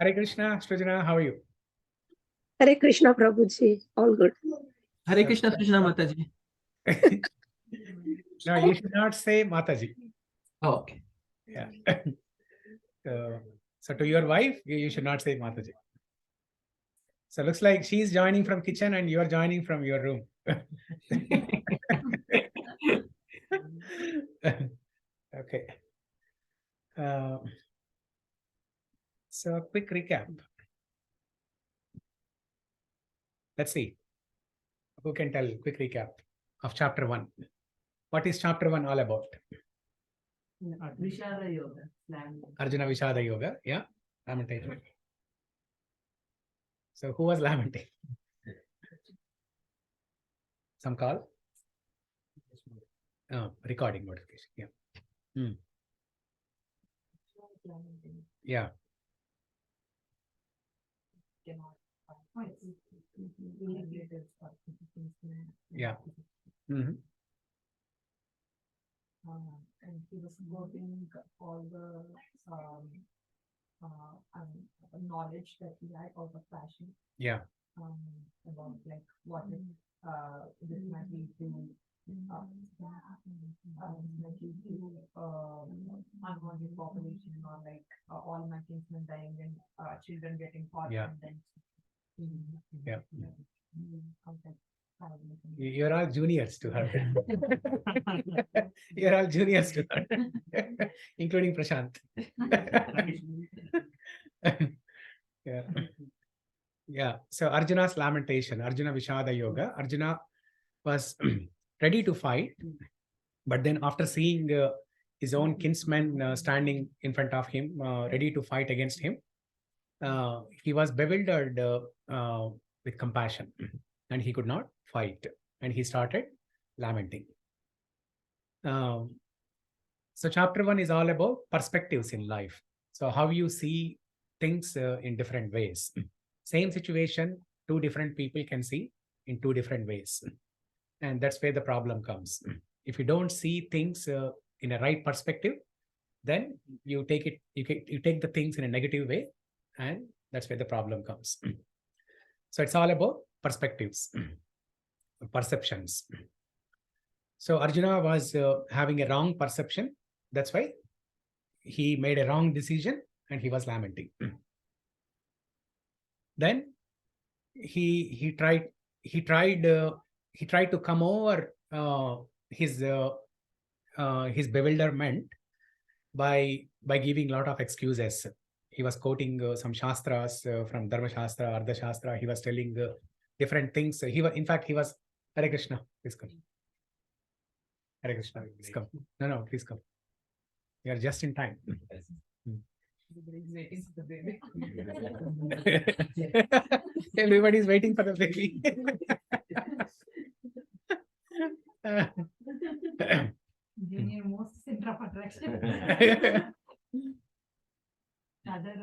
Hare Krishna, Srijana, how are you? Hare Krishna, Prabhuji. All good. Hare Krishna, Krishna Mataji. No, you should not say Mataji. Oh, okay. Yeah. So to your wife, you should not say Mataji. So looks like she's joining from kitchen and you are joining from your room. Okay. So a quick recap. Let's see. Who can tell quick recap of chapter 1? What is chapter 1 all about? Vishada Yoga. Arjuna Vishada Yoga. Yeah. Lamentation. So who was lamenting? Some call? Recording notification. Yeah. Yeah. Yeah. And he was quoting all the knowledge that he had, all the passion. Yeah. About like what if this might lead to unwanted population, or like all my kinsmen dying and children getting caught. Yeah. And then, Yeah. You're all juniors to her. You're all juniors to her, including Prashant. Yeah. Yeah. So Arjuna's lamentation, Arjuna Vishada Yoga. Arjuna was ready to fight, but then after seeing his own kinsmen standing in front of him, ready to fight against him, he was bewildered with compassion, and he could not fight, and he started lamenting. So chapter 1 is all about perspectives in life. So how you see things in different ways. Same situation, two different people can see in two different ways. And that's where the problem comes. If you don't see things in a right perspective, then you take the things in a negative way, and that's where the problem comes. So it's all about perspectives, perceptions. So Arjuna was having a wrong perception. That's why he made a wrong decision and he was lamenting. Then he tried to come over his bewilderment by giving a lot of excuses. He was quoting some shastras from Dharma Shastra, Ardha Shastra. He was telling different things. He was Hare Krishna, please come. Hare Krishna, please come. No, please come. You are just in time. waiting for the baby. Everybody is waiting for the baby. Junior most center of attraction. Other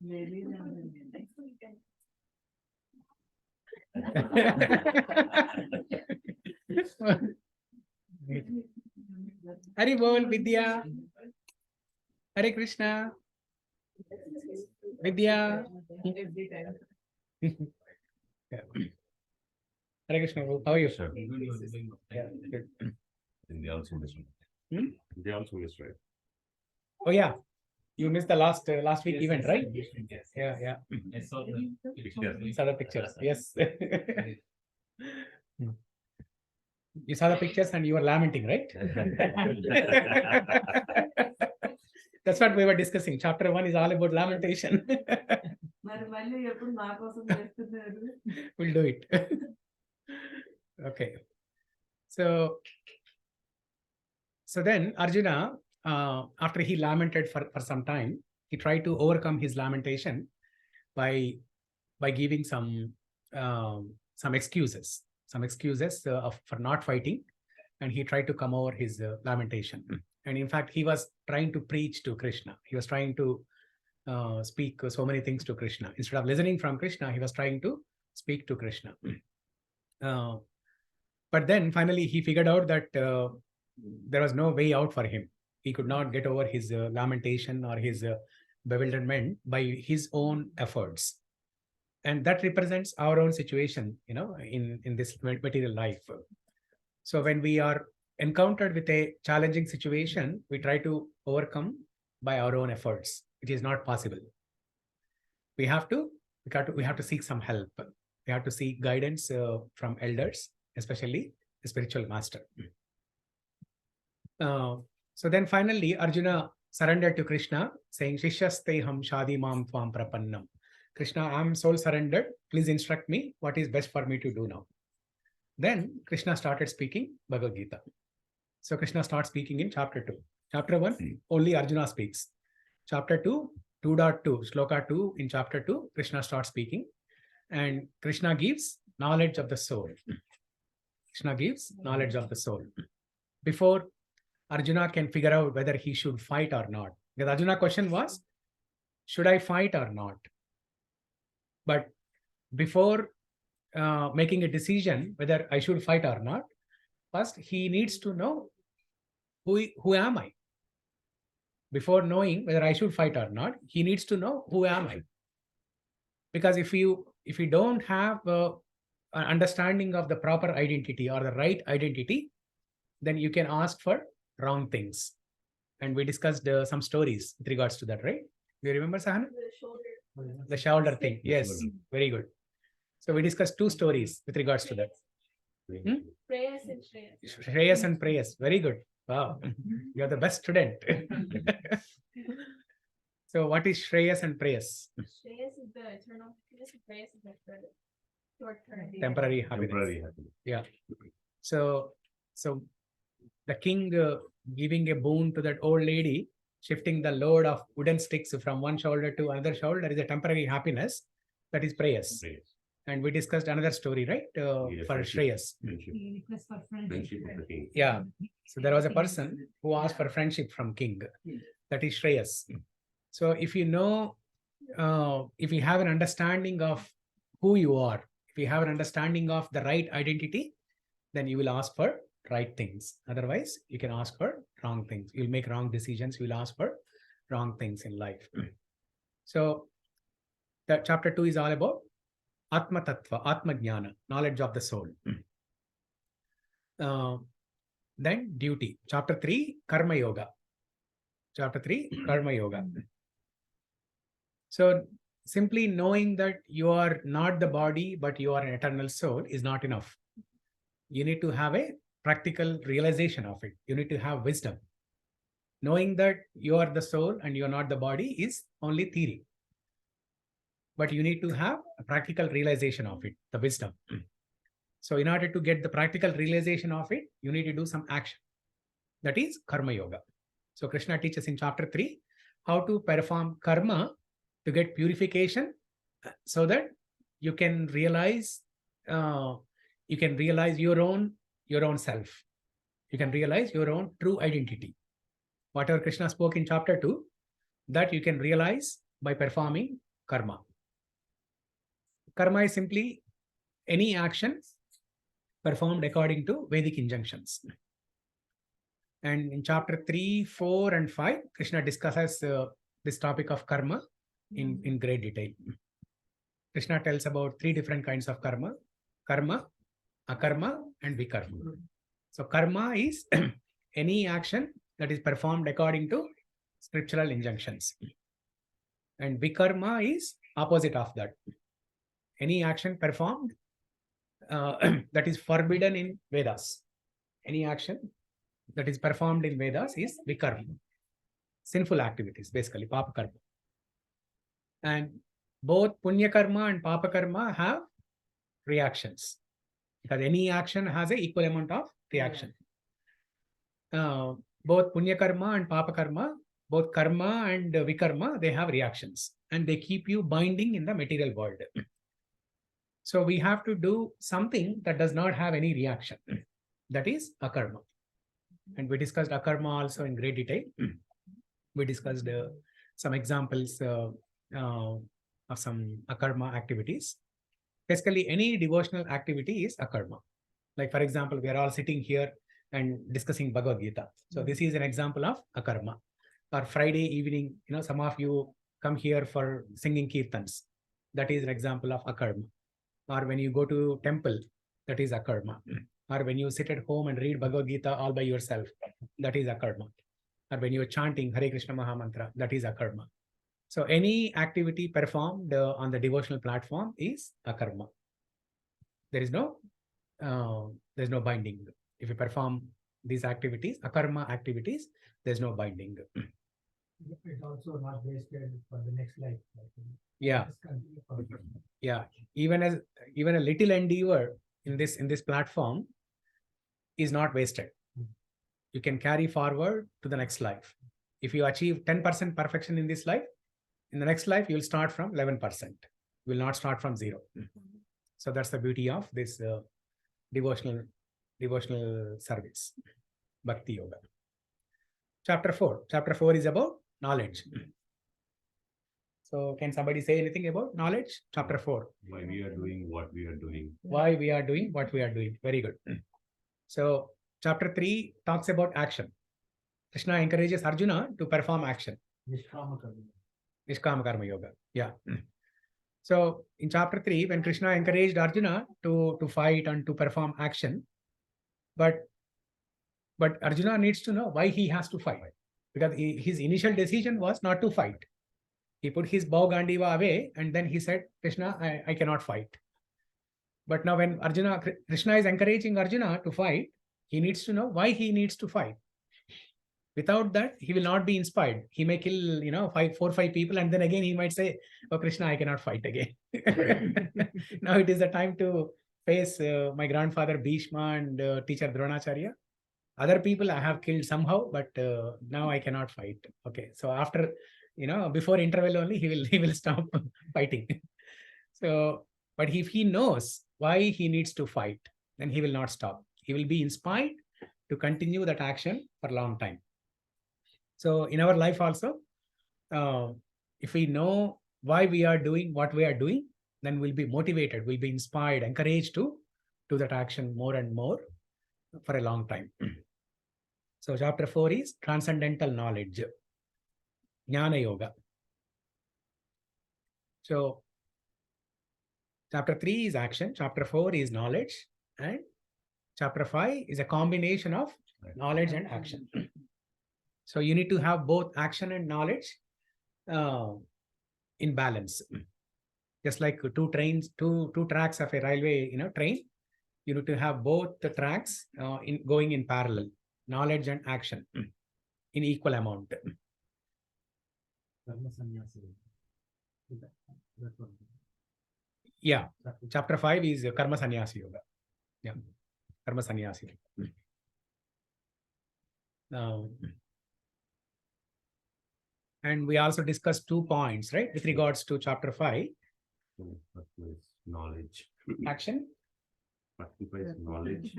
very next weekend. Hari Bol, Vidya. Hare Krishna. Vidya. Yeah. Hare Krishna, how are you? Sir. Yeah, good. They also missed. They also missed, right? Oh yeah, you missed the last week event, right? Yes. Yeah. I saw the pictures. You saw the pictures, yes. You saw the pictures and you were lamenting, right? That's what we were discussing. Chapter 1 is all about lamentation. We'll do it. Okay. So then Arjuna, after he lamented for some time, he tried to overcome his lamentation by giving some excuses. For not fighting, and he tried to come over his lamentation. And in fact, he was trying to preach to Krishna. He was trying to speak so many things to Krishna. Instead of listening from Krishna, he was trying to speak to Krishna. But then finally he figured out that there was no way out for him. He could not get over his lamentation or his bewilderment by his own efforts. And that represents our own situation, in this material life. So when we are encountered with a challenging situation, we try to overcome by our own efforts. It is not possible. We have to seek some help. We have to seek guidance from elders, especially the spiritual master. So then finally, Arjuna surrendered to Krishna, saying, Shishyasteham shadi mam tvam prapannam. Krishna, I am soul surrendered. Please instruct me what is best for me to do now. Then Krishna started speaking Bhagavad Gita. So Krishna starts speaking in chapter 2. Chapter 1, only Arjuna speaks. Chapter 2, 2.2, Shloka 2, in chapter 2, Krishna starts speaking. And Krishna gives knowledge of the soul. Krishna gives knowledge of the soul. Before Arjuna can figure out whether he should fight or not. Because Arjuna's question was, should I fight or not? But before making a decision whether I should fight or not, first he needs to know who am I? Before knowing whether I should fight or not, he needs to know who am I. Because if you don't have an understanding of the proper identity or the right identity, then you can ask for wrong things. And we discussed some stories with regards to that, right? Do you remember, Sahana? The shoulder thing. Yes, very good. So we discussed 2 stories with regards to that. Prayers and Shreyas. Shreyas and Prayas. Very good. Wow, you're the best student. So what is Shreyas and Prayas? Shreyas is the eternal happiness, and Prayas is the short-term. Temporary happiness. Temporary happiness. Yeah. So the king giving a boon to that old lady, shifting the load of wooden sticks from one shoulder to another shoulder is a temporary happiness. That is Prayas. Praise. And we discussed another story, right? Yes, For friendship. Shreyas. Friendship. Request for Friendship of the king. Yeah. So there was a person who asked for friendship from king. That is Shreyas. So if you know, if you have an understanding of who you are, if you have an understanding of the right identity, then you will ask for right things. Otherwise, you can ask for wrong things. You'll make wrong decisions. You'll ask for wrong things in life. So that chapter 2 is all about Atma Tattva, Atma Jnana, knowledge of the soul. Then duty. Chapter 3, Karma Yoga. Chapter 3, Karma Yoga. So simply knowing that you are not the body, but you are an eternal soul is not enough. You need to have a practical realization of it. You need to have wisdom. Knowing that you are the soul and you are not the body is only theory. But you need to have a practical realization of it, the wisdom. So in order to get the practical realization of it, you need to do some action. That is Karma Yoga. So Krishna teaches in chapter 3 how to perform karma to get purification so that you can realize your own self. You can realize your own true identity. Whatever Krishna spoke in chapter 2, that you can realize by performing karma. Karma is simply any action performed according to Vedic injunctions. And in chapter 3, 4, and 5, Krishna discusses this topic of karma in great detail. Krishna tells about 3 different kinds of karma: karma, akarma, and vikarma. So karma is any action that is performed according to scriptural injunctions. And vikarma is opposite of that. Any action performed that is forbidden in Vedas. Any action that is performed in Vedas is vikarma. Sinful activities, basically, papa karma. And both punya karma and papa karma have reactions. Because any action has an equal amount of reaction. Both punya karma and papa karma, both karma and vikarma, they have reactions. And they keep you binding in the material world. So we have to do something that does not have any reaction. That is akarma. And we discussed akarma also in great detail. We discussed some examples of some akarma activities. Basically, any devotional activity is akarma. Like, for example, we are all sitting here and discussing Bhagavad Gita. So this is an example of akarma. Or Friday evening, some of you come here for singing kirtans. That is an example of akarma. Or when you go to temple, that is akarma. Or when you sit at home and read Bhagavad Gita all by yourself, that is akarma. Or when you are chanting Hare Krishna Mahamantra, that is akarma. So any activity performed on the devotional platform is akarma. There is no binding. If you perform these activities, akarma activities, there's no binding. It's also not wasted for the next life. Yeah. Just continue for the- Yeah. Even a little endeavor in this platform is not wasted. You can carry forward to the next life. If you achieve 10% perfection in this life, in the next life, you will start from 11%. You will not start from 0. So that's the beauty of this devotional service, Bhakti Yoga. Chapter 4. Chapter 4 is about knowledge. So can somebody say anything about knowledge? Chapter 4. Why we are doing what we are doing. Why we are doing what we are doing. Very good. So chapter 3 talks about action. Krishna encourages Arjuna to perform action. Nishkama karma. Nishkama Karma Yoga. Yeah. So in chapter 3, when Krishna encouraged Arjuna to fight and to perform action, but Arjuna needs to know why he has to fight. Because his initial decision was not to fight. He put his bow Gandiva away and then he said, Krishna, I cannot fight. But now when Krishna is encouraging Arjuna to fight, he needs to know why he needs to fight. Without that, he will not be inspired. He may kill, 4 or 5 people, and then again he might say, "Oh Krishna, I cannot fight again." Now it is the time to face my grandfather Bhishma and teacher Dronacharya. Other people I have killed somehow, but now I cannot fight. Okay, so after, before interval only, he will stop fighting. So, but if he knows why he needs to fight, then he will not stop. He will be inspired to continue that action for a long time. So in our life also, if we know why we are doing what we are doing, then we'll be motivated, we'll be inspired, encouraged to do that action more and more for a long time. So chapter 4 is transcendental knowledge, Jnana Yoga. So chapter 3 is action, chapter 4 is knowledge, and chapter 5 is a combination of knowledge and action. So you need to have both action and knowledge in balance. Just like two tracks of a railway, train, you need to have both the tracks going in parallel, knowledge and action in equal amount. Karma sannyasa. That one. Yeah, chapter 5 is Karma Sannyasa Yoga. Yeah, Karma Sannyasa Yoga. And we also discussed 2 points, right, with regards to chapter 5. Knowledge. Action. Fructifies knowledge.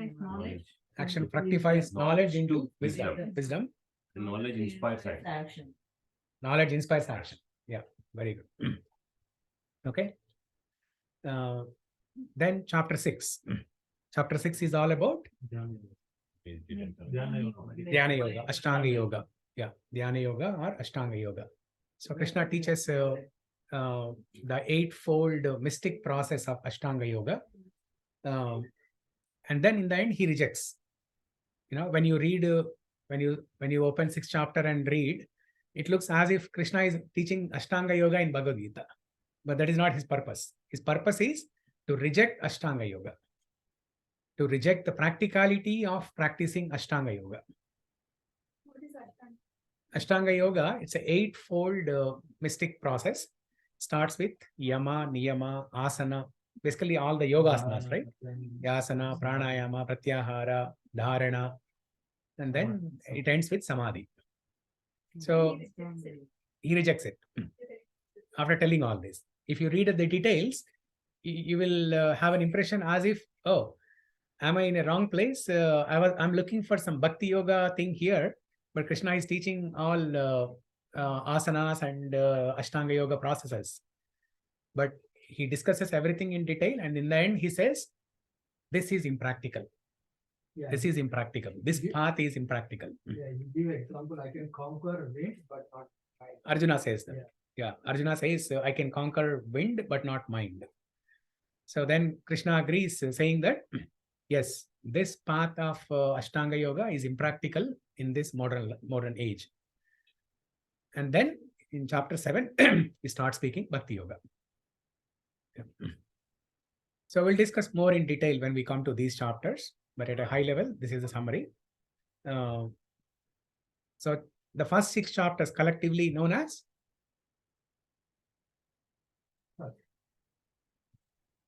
Action fructifies knowledge into wisdom. The knowledge inspires action. Knowledge inspires action. Yeah, very good. Okay. Then chapter 6. Chapter 6 is all about Dhyana Dhyana Yoga, Ashtanga Yoga. Yeah, Dhyana Yoga or Ashtanga Yoga. So Krishna teaches the 8-fold mystic process of Ashtanga Yoga. And then in the end, he rejects. When you read, when you open 6th chapter and read, it looks as if Krishna is teaching Ashtanga Yoga in Bhagavad Gita. But that is not his purpose. His purpose is to reject Ashtanga Yoga, to reject the practicality of practicing Ashtanga Yoga. What is Ashtanga? Ashtanga Yoga, it's an 8-fold mystic process. Starts with Yama, Niyama, Asana, basically all the yoga asanas, right? Yasana, Pranayama, Pratyahara, Dharana, and then it ends with Samadhi. So he rejects it after telling all this. If you read the details, you will have an impression as if, oh, am I in a wrong place? I'm looking for some Bhakti Yoga thing here, but Krishna is teaching all asanas and Ashtanga Yoga processes. But he discusses everything in detail, and in the end he says, this is impractical. Yeah, This is impractical. This path is impractical. yeah, you give example, I can conquer wind, but not mind. Arjuna says that. Yeah, Arjuna says, I can conquer wind, but not mind. So then Krishna agrees, saying that, yes, this path of Ashtanga Yoga is impractical in this modern age. And then in chapter 7, we start speaking Bhakti Yoga. Yeah. So we'll discuss more in detail when we come to these chapters, but at a high level, this is the summary. So the first 6 chapters collectively known as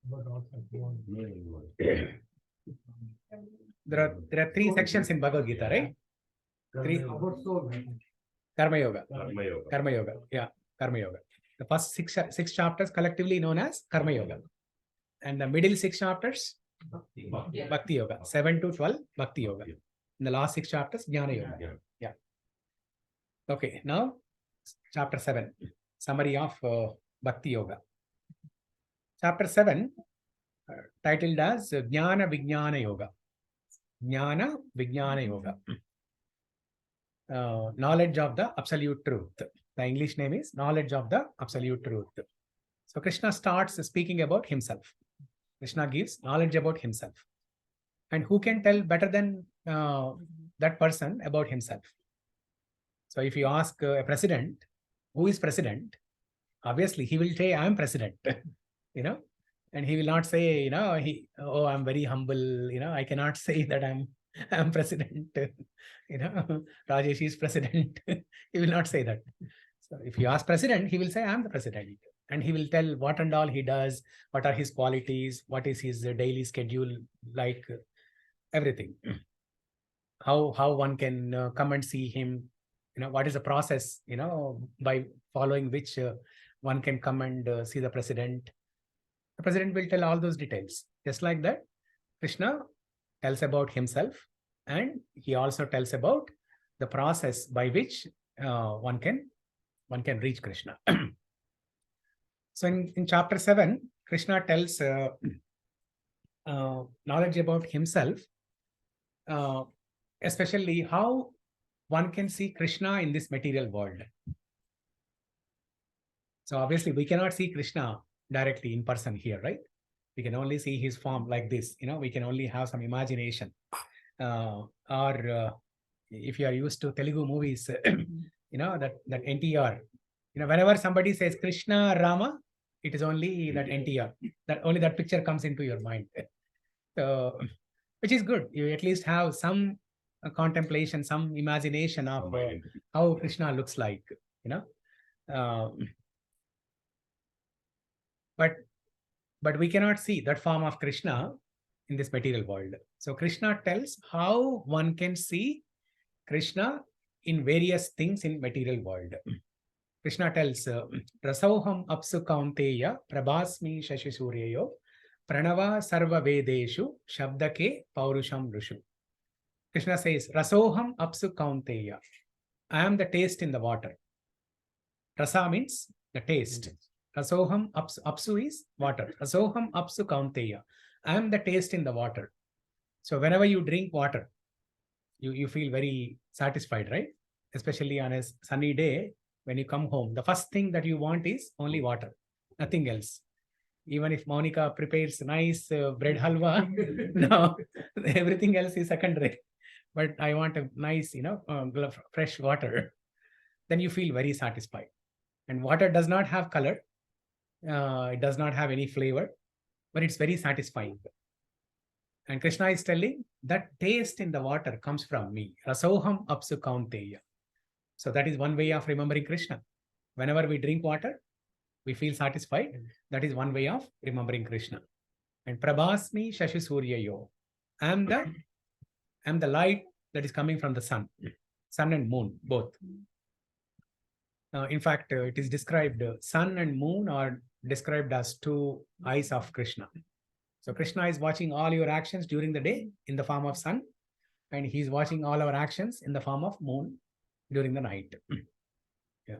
But also beyond. there are 3 sections in Bhagavad Gita, right? Three. About soul. I think. Karma Yoga. Karma Yoga. Karma Yoga. Yeah, Karma Yoga. The first 6 chapters collectively known as Karma Yoga. And the middle 6 chapters, Bhakti Yoga. 7 to 12, Bhakti Yoga. In the last 6 chapters, Jnana Yoga. Yeah. Okay, now chapter 7, summary of Bhakti Yoga. Chapter 7, titled as Jnana Vijnana Yoga. Jnana Vijnana Yoga. Knowledge of the absolute truth. The English name is Knowledge of the Absolute Truth. So Krishna starts speaking about himself. Krishna gives knowledge about himself. And who can tell better than that person about himself? So if you ask a president, who is president? Obviously, he will say, I am president, and he will not say, I'm very humble, I cannot say that I'm president, Rajesh is president. He will not say that. So if you ask president, he will say, I'm the president. And he will tell what and all he does, what are his qualities, what is his daily schedule, like everything. How one can come and see him, what is the process, by following which one can come and see the president. The president will tell all those details. Just like that, Krishna tells about himself, and he also tells about the process by which one can reach Krishna. So in chapter 7, Krishna tells knowledge about himself, especially how one can see Krishna in this material world. So obviously we cannot see Krishna directly in person here, right? We can only see his form like this, we can only have some imagination. Or if you are used to Telugu movies, that NTR, whenever somebody says Krishna, Rama, it is only that NTR, that only that picture comes into your mind. So, which is good. You at least have some contemplation, some imagination of how Krishna looks like, but we cannot see that form of Krishna in this material world. So Krishna tells how one can see Krishna in various things in material world. Krishna tells, Rasoham apsu kaunteya prabhasmi shashi suryayo pranava sarva vedeshu shabdake paurusham rushu. Krishna says, Rasoham apsu kaunteya. I am the taste in the water. Rasa means the taste. Rasoham apsu is water. Rasoham apsu kaunteya. I am the taste in the water. So whenever you drink water, you feel very satisfied, right? Especially on a sunny day, when you come home, the first thing that you want is only water, nothing else. Even if Monica prepares nice bread halwa, no, everything else is secondary. But I want a nice, fresh water. Then you feel very satisfied. And water does not have color. It does not have any flavor, but it's very satisfying. And Krishna is telling that taste in the water comes from me. Rasoham apsu kaunteya. So that is one way of remembering Krishna. Whenever we drink water, we feel satisfied. That is one way of remembering Krishna. And prabhasmi shashi suryayo. I am the light that is coming from the sun and moon, both. In fact, it is described, sun and moon are described as 2 eyes of Krishna. So Krishna is watching all your actions during the day in the form of sun, and he is watching all our actions in the form of moon during the night. Yeah.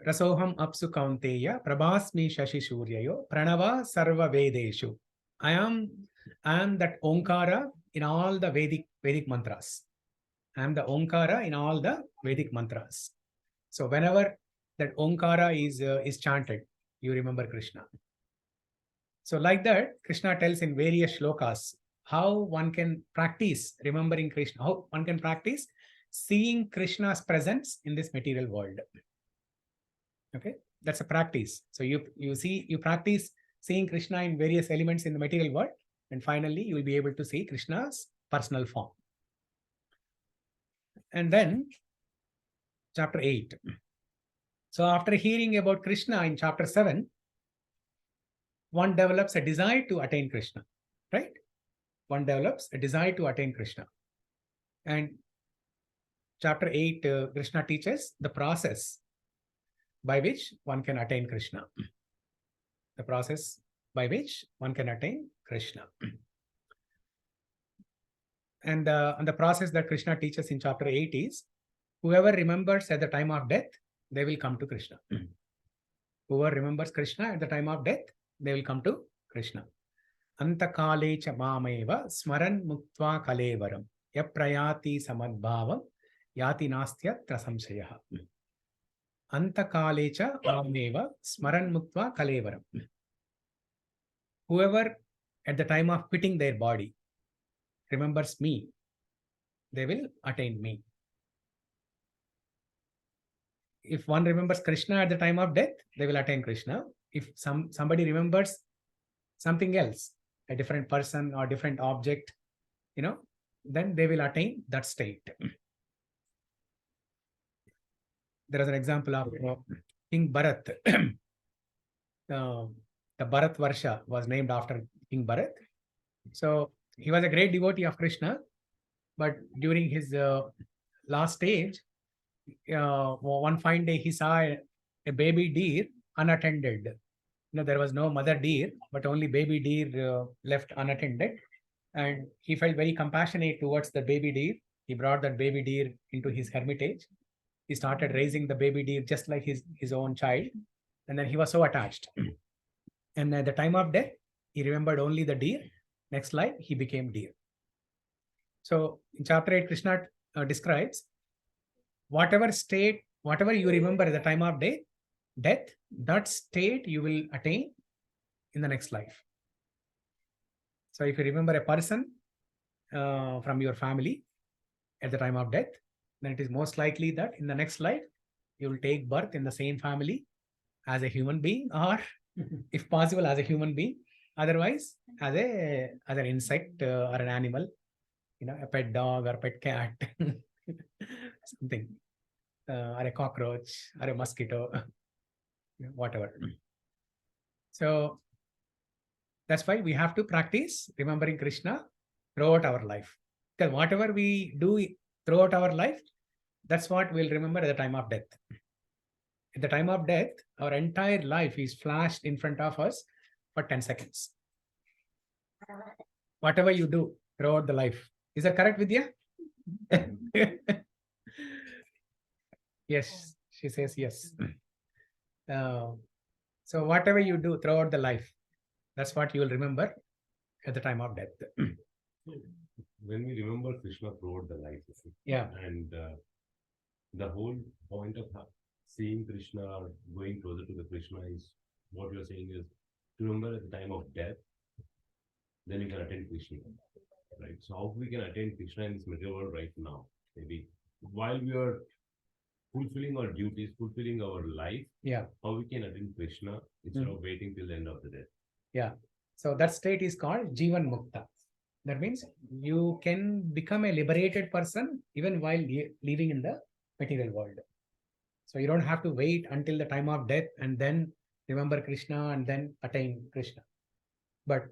Rasoham apsu kaunteya prabhasmi shashi suryayo pranava sarva vedeshu. I am I am that Omkara in all the Vedic mantras. I am the Omkara in all the Vedic mantras. So whenever that Omkara is chanted, you remember Krishna. So like that, Krishna tells in various shlokas how one can practice remembering Krishna, how one can practice seeing Krishna's presence in this material world. Okay, that's a practice. So you practice seeing Krishna in various elements in the material world, and finally you will be able to see Krishna's personal form. And then chapter 8. So after hearing about Krishna in chapter 7, one develops a desire to attain Krishna, right? One develops a desire to attain Krishna. And chapter 8, Krishna teaches the process by which one can attain Krishna. The process by which one can attain Krishna. And the process that Krishna teaches in chapter 8 is, whoever remembers at the time of death, they will come to Krishna. Whoever remembers Krishna at the time of death, they will come to Krishna. Antakale cha mameva smaran muktva kalevaram yaprayati samadbhavam yati nastya trasamshayaha. Antakale cha mameva smaran muktva kalevaram. Whoever at the time of quitting their body remembers me, they will attain me. If one remembers Krishna at the time of death, they will attain Krishna. If somebody remembers something else, a different person or different object, then they will attain that state. There is an example of King Bharat. The Bharat Varsha was named after King Bharat. So he was a great devotee of Krishna, but during his last stage, one fine day he saw a baby deer unattended. There was no mother deer, but only baby deer left unattended. And he felt very compassionate towards the baby deer. He brought that baby deer into his hermitage. He started raising the baby deer just like his own child. And then he was so attached. And at the time of death, he remembered only the deer. Next life, he became deer. So in chapter 8, Krishna describes whatever state, whatever you remember at the time of death, that state you will attain in the next life. So if you remember a person from your family at the time of death, then it is most likely that in the next life, you will take birth in the same family as a human being, or if possible as a human being, otherwise as an insect or an animal, a pet dog or pet cat, something, or a cockroach or a mosquito, whatever. So that's why we have to practice remembering Krishna throughout our life. Because whatever we do throughout our life, that's what we'll remember at the time of death. At the time of death, our entire life is flashed in front of us for 10 seconds. Whatever you do throughout the life. Is that correct, Vidya? Yes, she says yes. So whatever you do throughout the life, that's what you will remember at the time of death. When we remember Krishna throughout the life, Yeah. and the whole point of seeing Krishna or going closer to the Krishna is what you're saying is to remember at the time of death, then you can attain Krishna, right? So how we can attain Krishna in this material world right now? Maybe while we are fulfilling our duties, fulfilling our life, Yeah. how we can attain Krishna instead of waiting till the end of the day. Yeah. So that state is called Jivan Mukta. That means you can become a liberated person even while living in the material world. So you don't have to wait until the time of death and then remember Krishna and then attain Krishna. But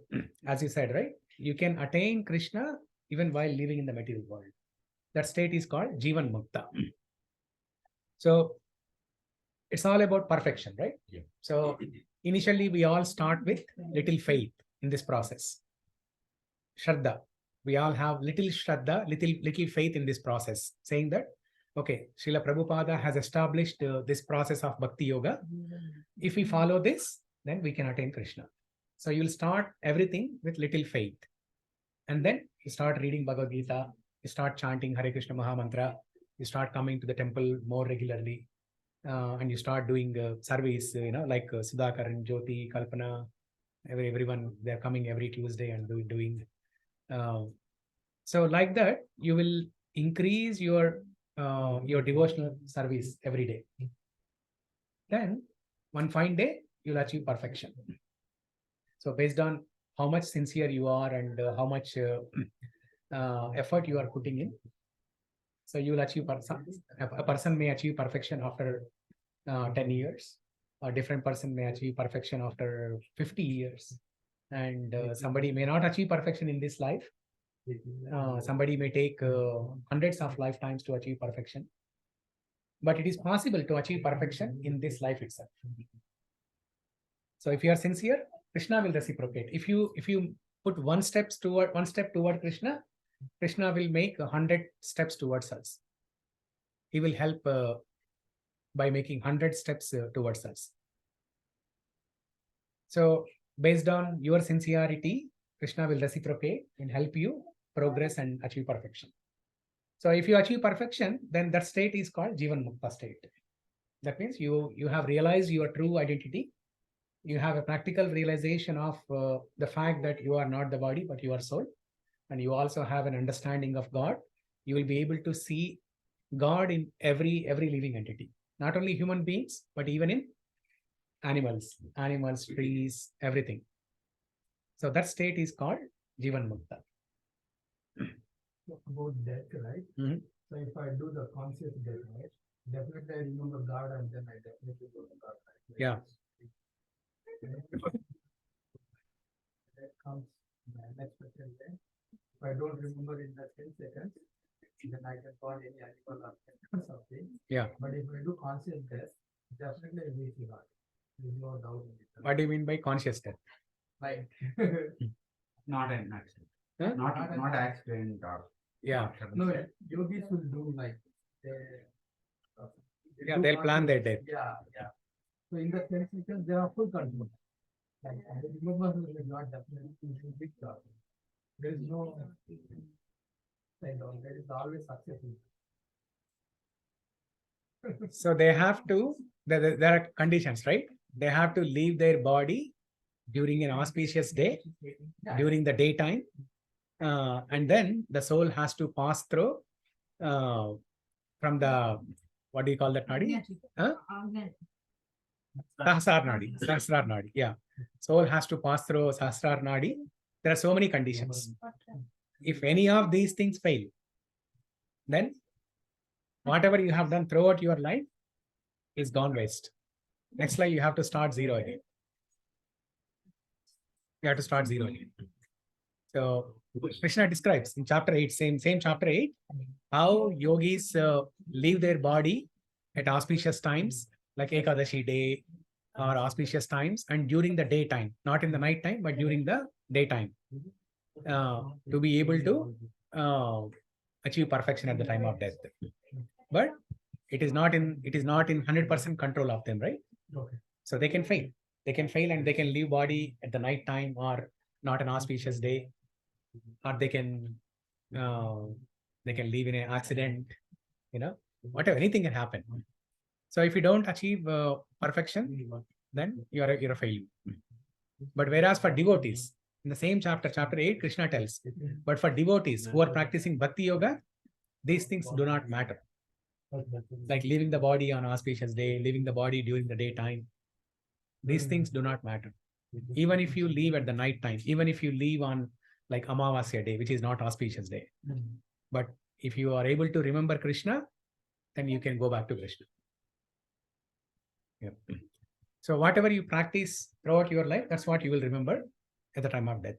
as you said, right, you can attain Krishna even while living in the material world. That state is called Jivan Mukta. So it's all about perfection, right? Yeah. So initially we all start with little faith in this process. Shraddha. We all have little Shraddha, little faith in this process, saying that, okay, Srila Prabhupada has established this process of Bhakti Yoga. If we follow this, then we can attain Krishna. So you'll start everything with little faith. And then you start reading Bhagavad Gita, you start chanting Hare Krishna Maha Mantra, you start coming to the temple more regularly, and you start doing service, like Sudhakar and Jyoti, Kalpana, everyone, they're coming every Tuesday and doing. So like that, you will increase your devotional service every day. Then one fine day, you'll achieve perfection. So based on how much sincere you are and how much effort you are putting in, so you will achieve a person may achieve perfection after 10 years. A different person may achieve perfection after 50 years. And somebody may not achieve perfection in this life. Somebody may take hundreds of lifetimes to achieve perfection. But it is possible to achieve perfection in this life itself. So if you are sincere, Krishna will reciprocate. If you put one step toward Krishna, Krishna will make 100 steps towards us. He will help by making 100 steps towards us. So based on your sincerity, Krishna will reciprocate and help you progress and achieve perfection. So if you achieve perfection, then that state is called Jivan Mukta state. That means you have realized your true identity. You have a practical realization of the fact that you are not the body, but you are soul. And you also have an understanding of God. You will be able to see God in every living entity, not only human beings, but even in animals, trees, everything. So that state is called Jivan Mukta. About death, right? Mhm. So if I do the conscious death, right? Definitely I remember God and then I definitely go to God. Right? Yeah. That comes in the unexpected way. If I don't remember in the 10 seconds, then I can call any animal or something. Yeah. But if I do conscious death, definitely I reach God. There's no doubt in it. What do you mean by conscious death? Like Not an accident. Huh? Not accident or. Yeah. no, yogis will do like they Yeah, do they'll plan their conscious- death. Yeah. So in the 10 seconds, they are full control. Like the remember is not definitely big God. There is no kind of, there is always success. So they have to, there are conditions, right? They have to leave their body during an auspicious day, during the daytime. And then the soul has to pass through from the, what do you call that nadi? Huh? Sahasrar Nadi. Yeah. Soul has to pass through Sahasrar Nadi. There are so many conditions. If any of these things fail, then whatever you have done throughout your life is gone waste. Next life, you have to start zero again. You have to start zero again. So Krishna describes in chapter 8, same chapter 8, how yogis leave their body at auspicious times, like Ekadashi day or auspicious times, and during the daytime, not in the night time, but during the daytime, to be able to achieve perfection at the time of death. But it is not in 100% control of them, right? Okay. So they can fail. They can fail and they can leave body at the night time or not an auspicious day, or they can leave in an accident, whatever, anything can happen. So if you don't achieve perfection, then you're a failure. But whereas for devotees, in the same chapter 8, Krishna tells, but for devotees who are practicing bhakti yoga, these things do not matter. Like leaving the body on auspicious day, leaving the body during the daytime, these things do not matter. Even if you leave at the night time, even if you leave on like Amavasya day, which is not auspicious day. But if you are able to remember Krishna, then you can go back to Krishna. Yeah. So whatever you practice throughout your life, that's what you will remember at the time of death.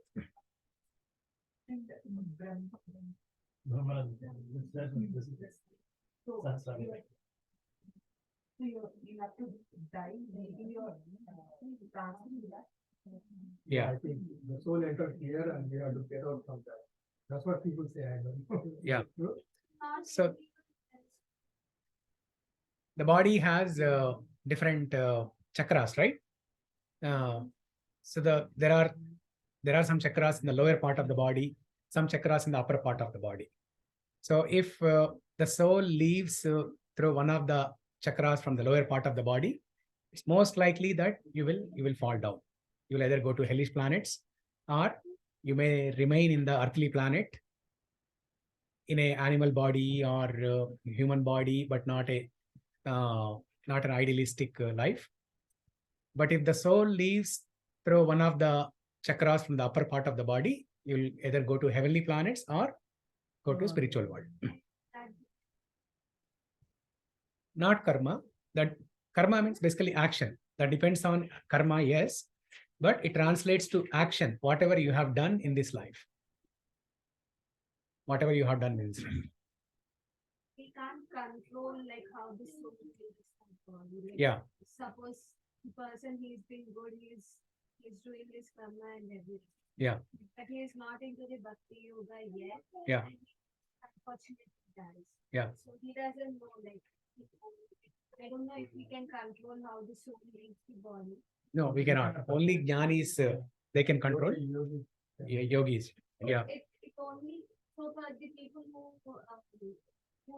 So you have to die leaving your transcend that. Yeah. I think the soul entered here and we have to get out from that. That's what people say. I don't know. Yeah. True? So the body has different chakras, right? So there are some chakras in the lower part of the body, some chakras in the upper part of the body. So if the soul leaves through one of the chakras from the lower part of the body, it's most likely that you will fall down. You will either go to hellish planets, or you may remain in the earthly planet in a animal body or human body, but not an idealistic life. But if the soul leaves through one of the chakras from the upper part of the body, you'll either go to heavenly planets or go to spiritual world. Not karma. That karma means basically action. That depends on karma, yes, but it translates to action, whatever you have done in this life. Whatever you have done in this life. We can't control like how the soul is. Like, Yeah. Suppose the person he's been good, he's doing his karma and everything. Yeah. But he is not into the bhakti yoga yet. Yeah. And he unfortunately dies. Yeah. So he doesn't know like I don't know if we can control how the soul leaves the body. No, we cannot. Only jnanis, they can control. Yogis. Yeah. It only so for the people who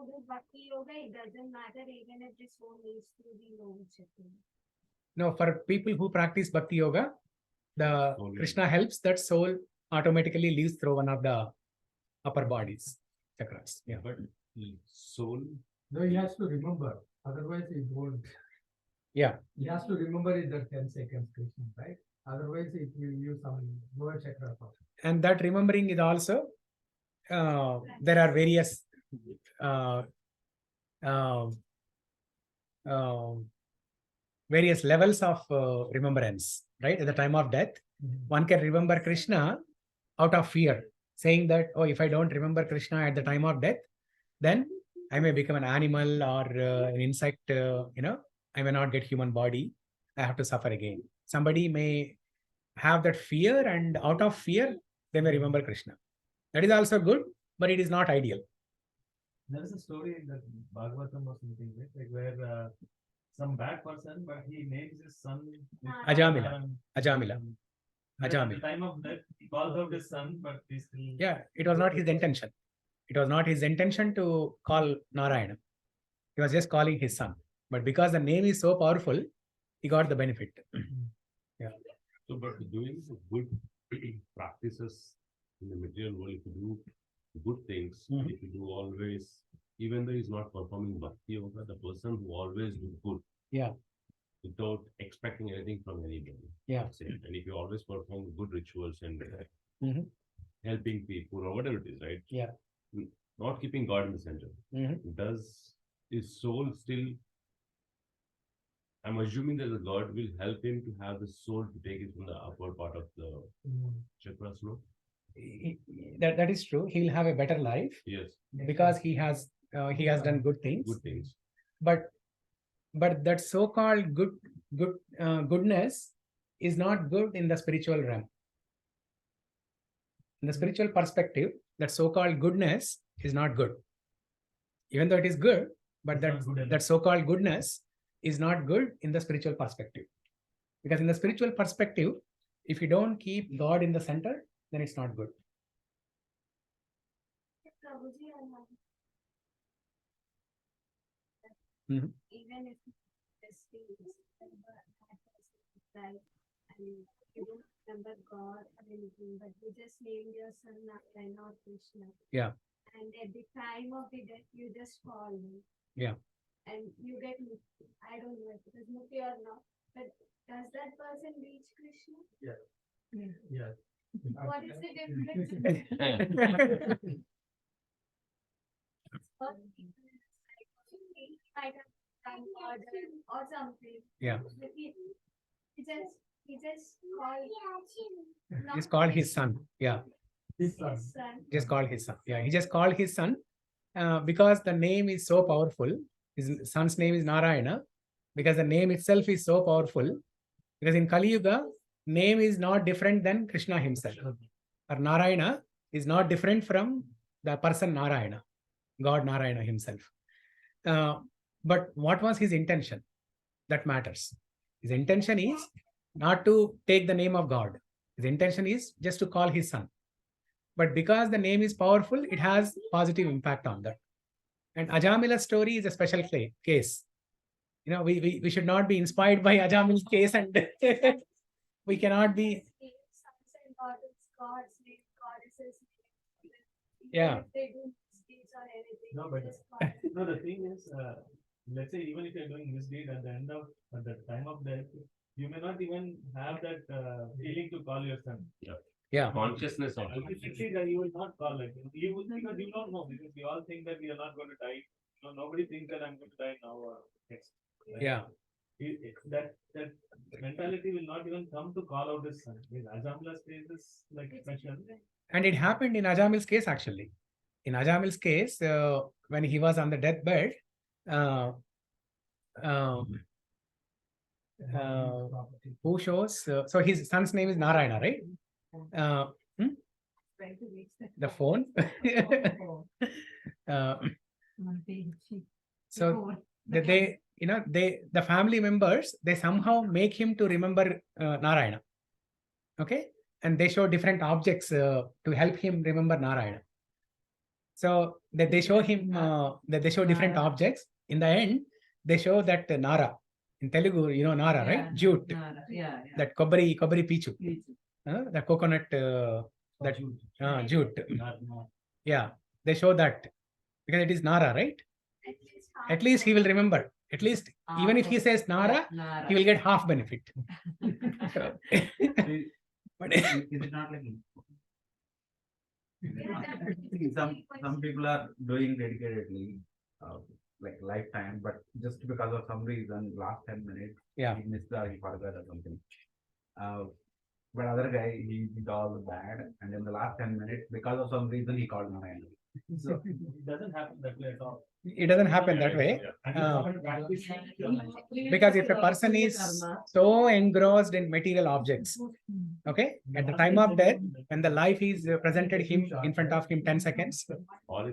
do bhakti yoga, it doesn't matter even if the soul leaves through the lower chakra. No, for people who practice bhakti yoga, the Soul. Krishna helps that soul automatically leaves through one of the upper bodies, chakras. Yeah. But soul, No, he has to remember, otherwise he won't. Yeah. He has to remember it that 10 seconds, Krishna, right? Otherwise it will use some lower chakra power. And that remembering is also, there are various various levels of remembrance, right? At the time of death, one can remember Krishna out of fear, saying that, oh, if I don't remember Krishna at the time of death, then I may become an animal or an insect, I may not get human body. I have to suffer again. Somebody may have that fear, and out of fear, they may remember Krishna. That is also good, but it is not ideal. There is a story in the Bhagavatam or something, right? Like where some bad person, but he names his son Ajamila. Ajamila. At Ajamila. the time of death, he calls out his son, but he still. Yeah, it was not his intention. It was not his intention to call Narayana. He was just calling his son. But because the name is so powerful, he got the benefit. Yeah. so but doing good practices in the material world, if you do good things, if you do always, even though he's not performing bhakti yoga, the person who always do good. Yeah. Without expecting anything from anybody. Yeah. And if you always perform good rituals and Mhm. helping people or whatever it is, right? Yeah. Not keeping God in the center. Does his soul still? I'm assuming that the God will help him to have the soul to take it from the upper part of the chakras, no? That is true. He will have a better life Yes, because he has done good things. good things. But that so-called goodness is not good in the spiritual realm. In the spiritual perspective, that so-called goodness is not good. Even though it is good, but that so-called goodness is not good in the spiritual perspective. Because in the spiritual perspective, if you don't keep God in the center, then it's not good. Prabhuji, I have Mhm. even if this is right and you don't remember God or anything, but you just named your son Narayana or Krishna. Yeah. And at the time of the death, you just call him. Yeah. And you get mukti. I don't know if it is mukti or not, but does that person reach Krishna? Yes. What is the difference? He might have done murder or something. Yeah. But he just called. Just call his son. Yeah. His son. His son. Just call his son. Yeah. He just called his son because the name is so powerful. His son's name is Narayana because the name itself is so powerful. Because in Kali Yuga, name is not different than Krishna himself. Or Narayana is not different from the person Narayana, God Narayana himself. But what was his intention? That matters. His intention is not to take the name of God. His intention is just to call his son. But because the name is powerful, it has positive impact on that. And Ajamila's story is a special case. You know, we should not be inspired by Ajamil's case, and we cannot be. Sons and daughters, God's name, goddesses name. Yeah. If they do misdeeds or anything. No, but- just call it. No, the thing is, let's say even if you're doing misdeed at the time of death, you may not even have that feeling to call your son. Yeah. Consciousness of If you see that you will not call it. You will, because you don't know, because we all think that we are not going to die. No, nobody thinks that I'm going to die now or next. Right? Yeah. That mentality will not even come to call out his son. Ajamla's case is like special. And it happened in Ajamil's case, actually. In Ajamil's case, when he was on the deathbed, who shows? So his son's name is Narayana, right? Trying to reach The phone. So they, you know, the family members, they somehow make him to remember Narayana. Okay, and they show different objects to help him remember Narayana. So that they show him that they show different Nara. objects. In the end, they show that Nara in Telugu, you know Nara, right? Jute, Yeah. that kobari pichu, Please. the coconut, that jute. Yeah, they show that because it is Nara, right? At least he will remember. At least even if he says Nara, he will get half benefit. But Is it not like some people are doing dedicatedly, like lifetime, but just because of some reason, last 10 minutes, Yeah. he missed or he forgot or something. But other guy, he did all the bad, and in the last 10 minutes, because of some reason, he called Narayana. So it doesn't happen that way at all. It doesn't happen that way. Because if a person is so engrossed in material objects, okay, at the time of death, when the life is presented him in front of him 10 seconds,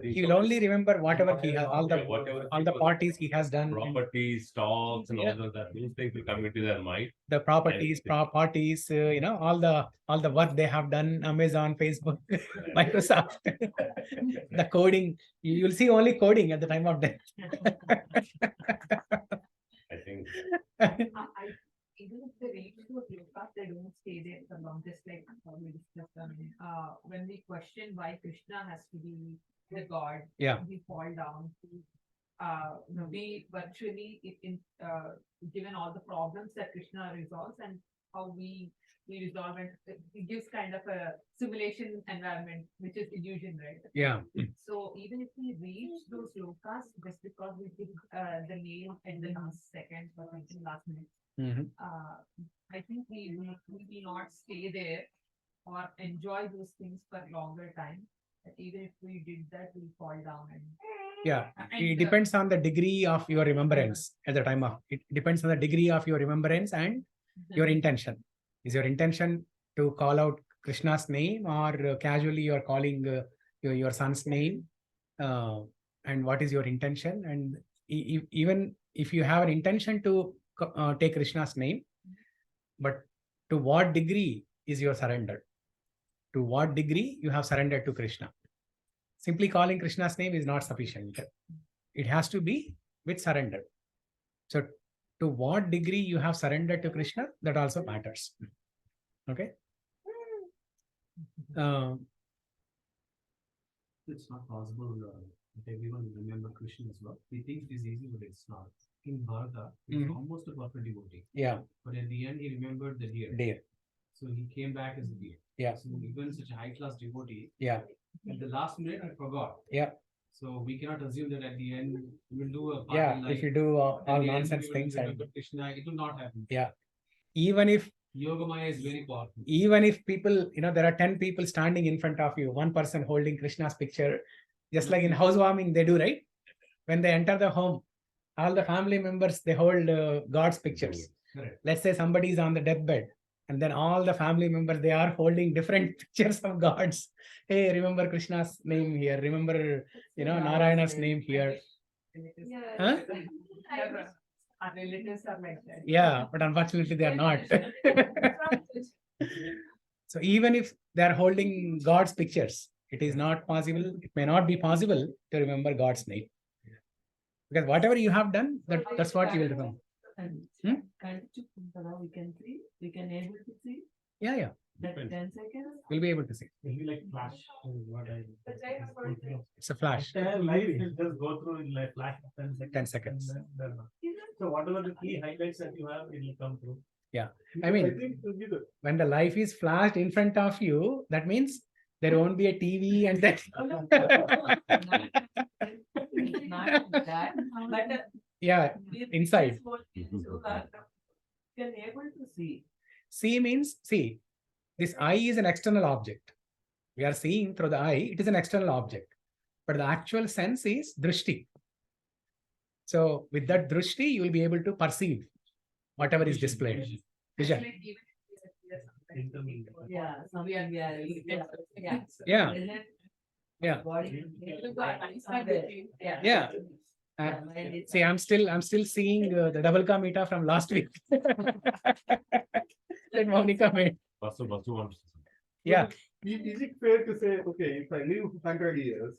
he will only remember whatever he has, all the parties he has done, properties, stocks, and Yeah. all those things will come into their mind. the properties, parties, you know, all the work they have done, Amazon, Facebook, Microsoft, the coding, you will see only coding at the time of death. I think Even if they reach to a blue path, they don't stay there for long, just like how we discussed. When we question why Krishna has to be the god, Yeah. we fall down to, we virtually, given all the problems that Krishna resolves and how we resolve it, it gives kind of a simulation environment, which is illusion, right? Yeah. So even if we reach those lokas, just because we took the name at the last second or something last minute, Mhm. I think we will not stay there or enjoy those things for longer time. But even if we did that, we fall down and. Yeah, and, it depends on the degree of your remembrance at the time of, it depends on the degree of your remembrance and your intention. Is your intention to call out Krishna's name, or casually you are calling your son's name? And what is your intention? And even if you have an intention to take Krishna's name, but to what degree is your surrender? To what degree you have surrendered to Krishna? Simply calling Krishna's name is not sufficient. It has to be with surrender. So to what degree you have surrendered to Krishna, that also matters. Okay. It's not possible that everyone will remember Krishna as well. We think it is easy, but it's not. King Bharata is almost a perfect devotee. Yeah. But at the end, he remembered the deer. Deer. So he came back as a deer. Yeah. So even such a high-class devotee, Yeah. at the last minute, he forgot. Yeah. So we cannot assume that at the end, we will do a party Yeah. like If you do at the all end, nonsense we will things, and remember Krishna, it will not happen. yeah. Even if Yogamaya is very powerful. even if people, you know, there are 10 people standing in front of you, one person holding Krishna's picture, just like in housewarming they do, right? When they enter the home, all the family members, they hold God's pictures. Correct. Let's say somebody is on the deathbed, and then all the family members, they are holding different pictures of gods. Hey, remember Krishna's name here, remember, you know, Narayana's name here. Huh? Our relatives are like that. Yeah, but unfortunately they are not. So even if they are holding God's pictures. It is not possible. It may not be possible to remember God's name. Because whatever you have done, that's what you will remember. Hmm? We can see, we can able to see Yeah, yeah. that 10 seconds. We'll be able to see. It'll be like flash. Is what I. It's a flash. Entire life will just go through in like flash of 10 seconds. 10 seconds. And then so whatever the key highlights that you have, it will come through. Yeah. I mean, think it will be the when the life is flashed in front of you, that means there won't be a TV and that. Not that, but Yeah, inside. You can able to see. See means, see, this eye is an external object. We are seeing through the eye, it is an external object. But the actual sense is drishti. So with that drishti, you will be able to perceive whatever is displayed. Vision. Yeah, something we are. Yeah. Yeah. Yeah. Body. Yeah. See, I'm still seeing the double kamita from last week. That Monica made. Basu wants to say. Yeah. Is it fair to say, okay, if I live 100 years,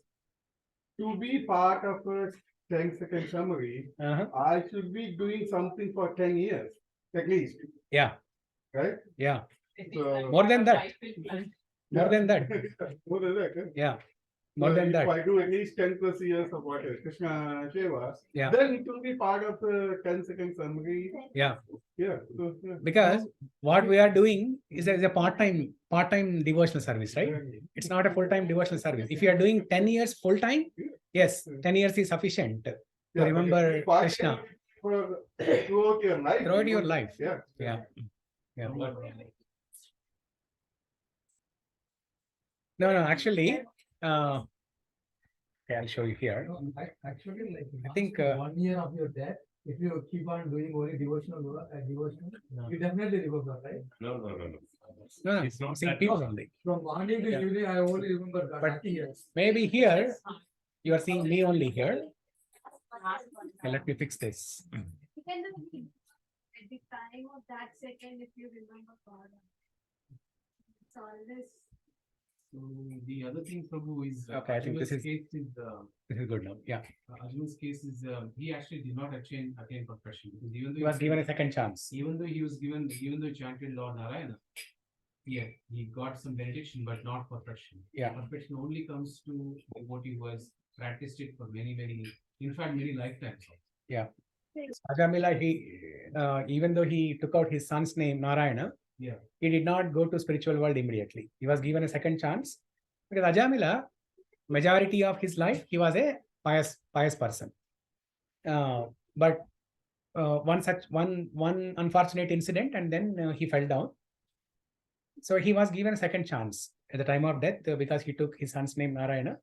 to be part of a 10-second summary, I should be doing something for 10 years, at least, Yeah. right? Yeah. So, More than that. More than that. more than that. Yeah. More than If that. I do at least 10 plus years of what Krishna Seva, Yeah. then it will be part of the 10-second summary. Yeah. Yeah. So, yeah. Because what we are doing is a part-time devotional service, right? It's not a full-time devotional service. If you are doing 10 years full-time, yes, 10 years is sufficient to Yeah, remember but Krishna for throughout your life. throughout your life. Yeah. Yeah. Yeah. No, actually, okay, I'll show you here. Actually, like, I think, 1 year of your death, if you keep on doing only devotional, you definitely remember, right? No. No, It's not seeing that people easy. only. From morning to Yeah. evening, I only remember God. But Nothing else. maybe here, you are seeing me only here. Okay, let me fix this. You can do it at the time of that second if you remember God. It's always. So the other thing, Prabhu, is Okay, I think this Arjuna's is- case is This is good now. Yeah. Arjuna's case is he actually did not attain perfection because even though He was given a second chance. even though he chanted Lord Narayana, yeah, he got some benediction, but not perfection. Yeah. Perfection only comes to a devotee who has practiced it for many, in fact, many lifetimes. Yeah. Ajamila, even though he took out his son's name, Narayana, Yeah. he did not go to spiritual world immediately. He was given a second chance because Ajamila, majority of his life, he was a pious person. But one unfortunate incident, and then he fell down. So he was given a second chance at the time of death because he took his son's name Narayana.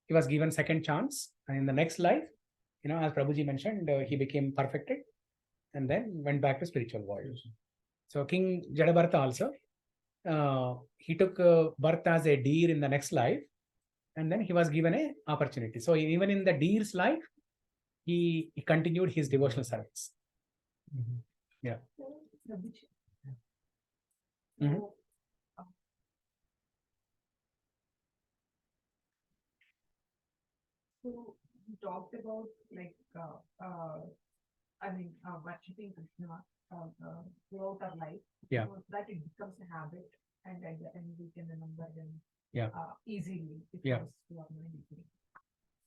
He was given second chance, and in the next life, as Prabhuji mentioned, he became perfected, and then went back to spiritual world. So King Jadabharta also, he took birth as a deer in the next life, and then he was given a opportunity. So even in the deer's life, he continued his devotional service. Yeah. Mhm. So we talked about worshipping Krishna throughout our life. Yeah. So that it becomes a habit, and at the end we can remember them. Yeah. Easily. It Yeah. comes to our mind easily.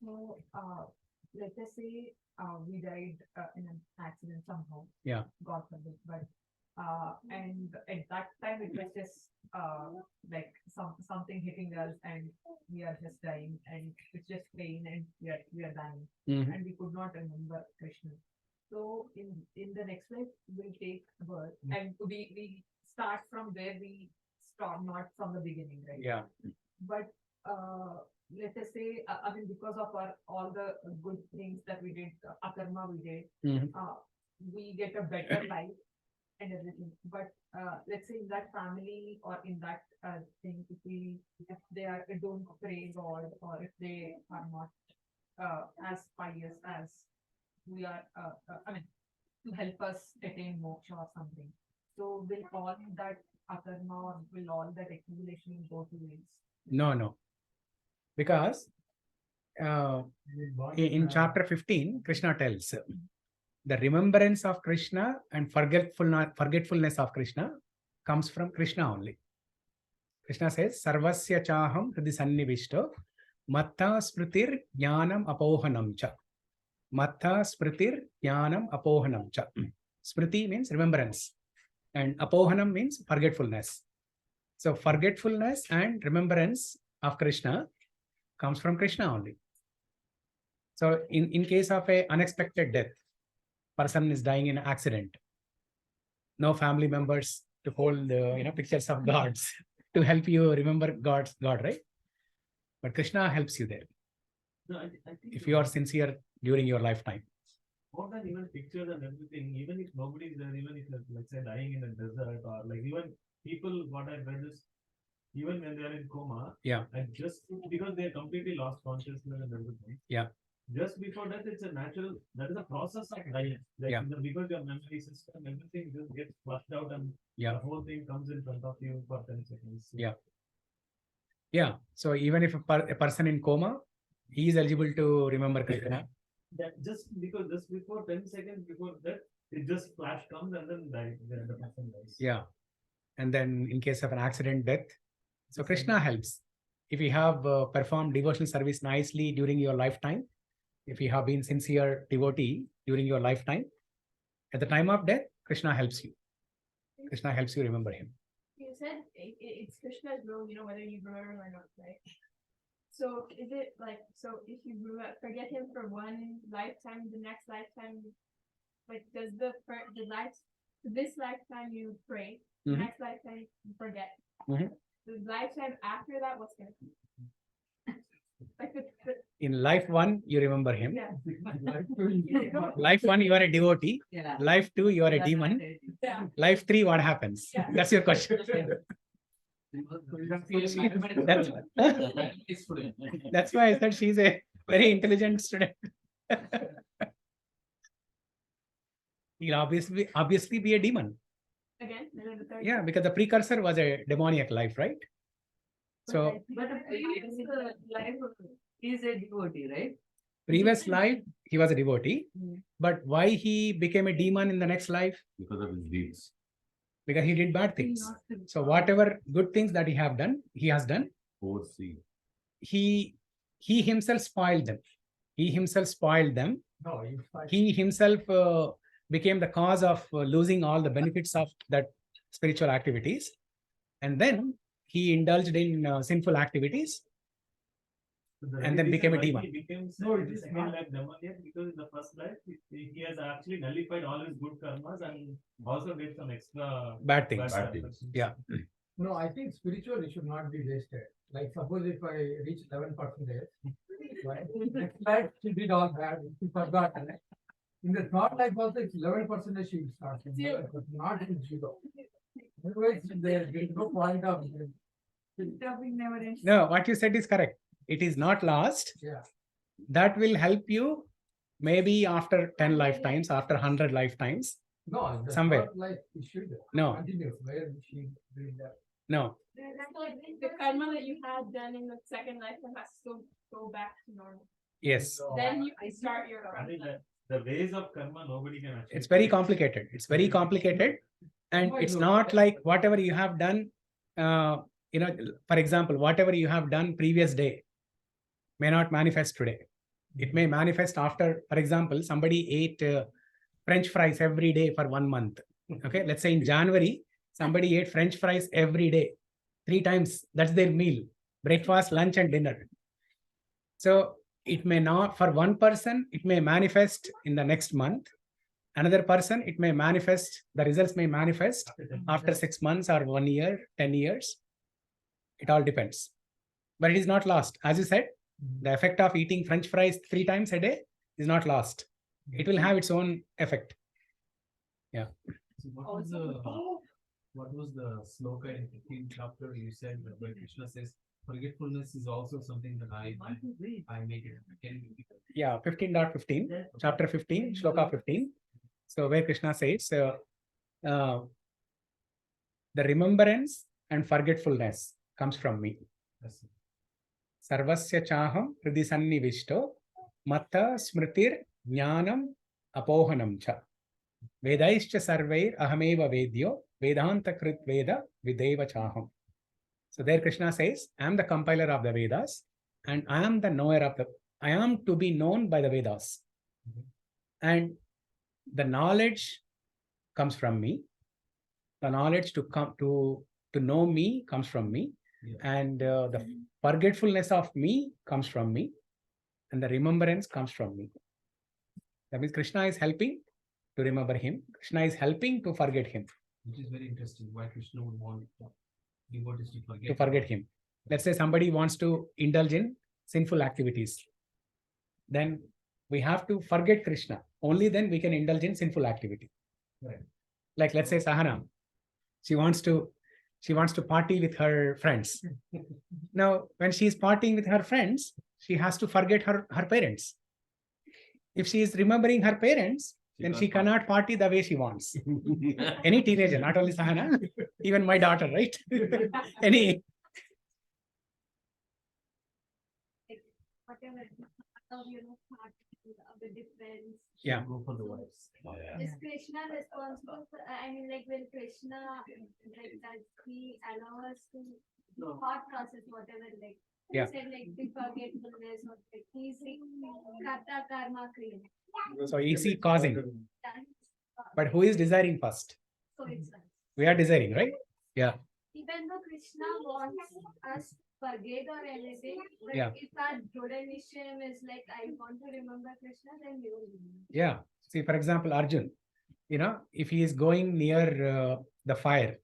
So let us say we died in an accident somehow. Yeah. God forbid, but and at that time it was just like something hitting us and we are just dying and it's just pain and we are dying Mhm. and we could not remember Krishna. So in the next life we'll take birth and we start from where we start, not from the beginning, right? Yeah. But let us say, because of all the good things that we did, akarma we did, Mhm. we get a better life and everything. But let's say in that family or in that thing, if they don't pray God, or if they are not as pious as we are, to help us attain moksha or something. So will all that akarma, or will all that accumulation go to waste? No. Because in chapter 15, Krishna tells the remembrance of Krishna and forgetfulness of Krishna comes from Krishna only. Krishna says, Sarvasya chaham hridi sannivishto matta smritir jnanam apohanam cha. Matta smritir jnanam apohanam cha. Smriti means remembrance and apohanam means forgetfulness. So forgetfulness and remembrance of Krishna comes from Krishna only. So in case of a unexpected death, person is dying in an accident, no family members to hold pictures of gods to help you remember God, right? But Krishna helps you there No, I think if you are sincere during your lifetime. more than even pictures and everything, even if nobody is there, even if let's say dying in a desert, or like even people, what I read is, even when they are in coma, Yeah. and just because they completely lost consciousness and everything. Yeah. Just before that, it's a natural, that is a process of dying. Like Yeah. because your memory system, everything just gets flushed out and Yeah. the whole thing comes in front of you for 10 seconds. So, Yeah. So even if a person in coma, he is eligible to remember Krishna. that just because just before 10 seconds before that, it just flash comes and then the person dies. Yeah. And then in case of an accident death, so Krishna helps. If you have performed devotional service nicely during your lifetime, if you have been sincere devotee during your lifetime, at the time of death, Krishna helps you. Krishna helps you remember him. You said it's Krishna's will, whether you remember him or not, right? So is it like, so if you forget him for one lifetime, the next lifetime, like does this lifetime you pray, the Mhm. next lifetime you forget. Mhm. The lifetime after that, what's gonna be? Like In life one, you remember him. yeah. Life one, you are a devotee. Yeah. Life two, you are a demon. Yeah. Life three, what happens? Yeah. That's your question. That's, that's why I said she's a very intelligent student. He'll obviously be a demon. Again, and then the third. Yeah, because the precursor was a demoniac life, right? So But the previous life is a devotee, right? previous life, he was a devotee. But why he became a demon in the next life? Because of his deeds. Because he did bad things. So whatever good things that he has done, Foresee. he himself spoiled them. He himself spoiled them. No, He himself became the cause of losing all the benefits of that spiritual activities. And then he indulged in sinful activities. And then became a demon. He became No, it is second not. life demoniac because in the first life he has actually nullified all his good karmas and also did some extra Bad things. Bad things. actions. Yeah. No, I think spiritually should not be wasted. Like suppose if I reach 11%, right? Next life she did all bad, she forgot. Right? In the third life also it's 11% she will start. But not in zero. Otherwise there is no point of No, what you said is correct. It is not lost. yeah. That will help you maybe after 10 lifetimes, after 100 lifetimes. No, in the Somewhere. third life it should No. continue where she did that. No. The karma that you had done in the second lifetime has to go back to normal. Yes. Then you can start your. I think that the ways of karma nobody can actually. It's very complicated. It's very complicated. And it's not like whatever you have done, for example, whatever you have done previous day may not manifest today. It may manifest after, for example, somebody ate French fries every day for 1 month. Okay, let's say in January, somebody ate French fries every day, 3 times. That's their meal, breakfast, lunch, and dinner. So it may not, for one person, it may manifest in the next month. Another person, it may manifest, the results may manifest after 6 months or 1 year, 10 years. It all depends. But it is not lost. As you said, the effect of eating French fries 3 times a day is not lost. It will have its own effect. Yeah. So what was the sloka in 15th chapter? You said that where Krishna says forgetfulness is also something that I make it. Yeah, 15.15, chapter 15, shloka 15. So where Krishna says, the remembrance and forgetfulness comes from me. Yes. Sarvasya chaham hridi sannivishto matta smritir jnanam apohanam cha. Vedaischa sarvair ahameva vedyo vedanta krit veda videva chaham. So there Krishna says, I am the compiler of the Vedas and I am the knower of the, I am to be known by the Vedas. And the knowledge comes from me. The knowledge to come to know me comes from me. Yeah. And the forgetfulness of me comes from me. And the remembrance comes from me. That means Krishna is helping to remember him. Krishna is helping to forget him. Which is very interesting. Why Krishna would want devotees to forget. To forget him. Let's say somebody wants to indulge in sinful activities. Then we have to forget Krishna. Only then we can indulge in sinful activity. Right. Like let's say Sahana. She wants to party with her friends. Now, when she is partying with her friends, she has to forget her parents. If she is remembering her parents, then she cannot party the way she wants. Any teenager, not only Sahana, even my daughter, right? Any. Whatever, of the difference. Yeah. Go for the wives. Is Krishna responsible for, I mean, like when Krishna, like does he allow us to thought process, whatever, like, Yeah. you said like the forgetfulness, or like he's the karta karma kriya. So is he causing? But who is desiring first? So it's like, We are desiring, right? Yeah. even though Krishna wants us to forget or anything, but Yeah. if our Drodhanisham is like, I want to remember Krishna, then we will remember. Yeah. See, for example, Arjun, if he is going near the fire,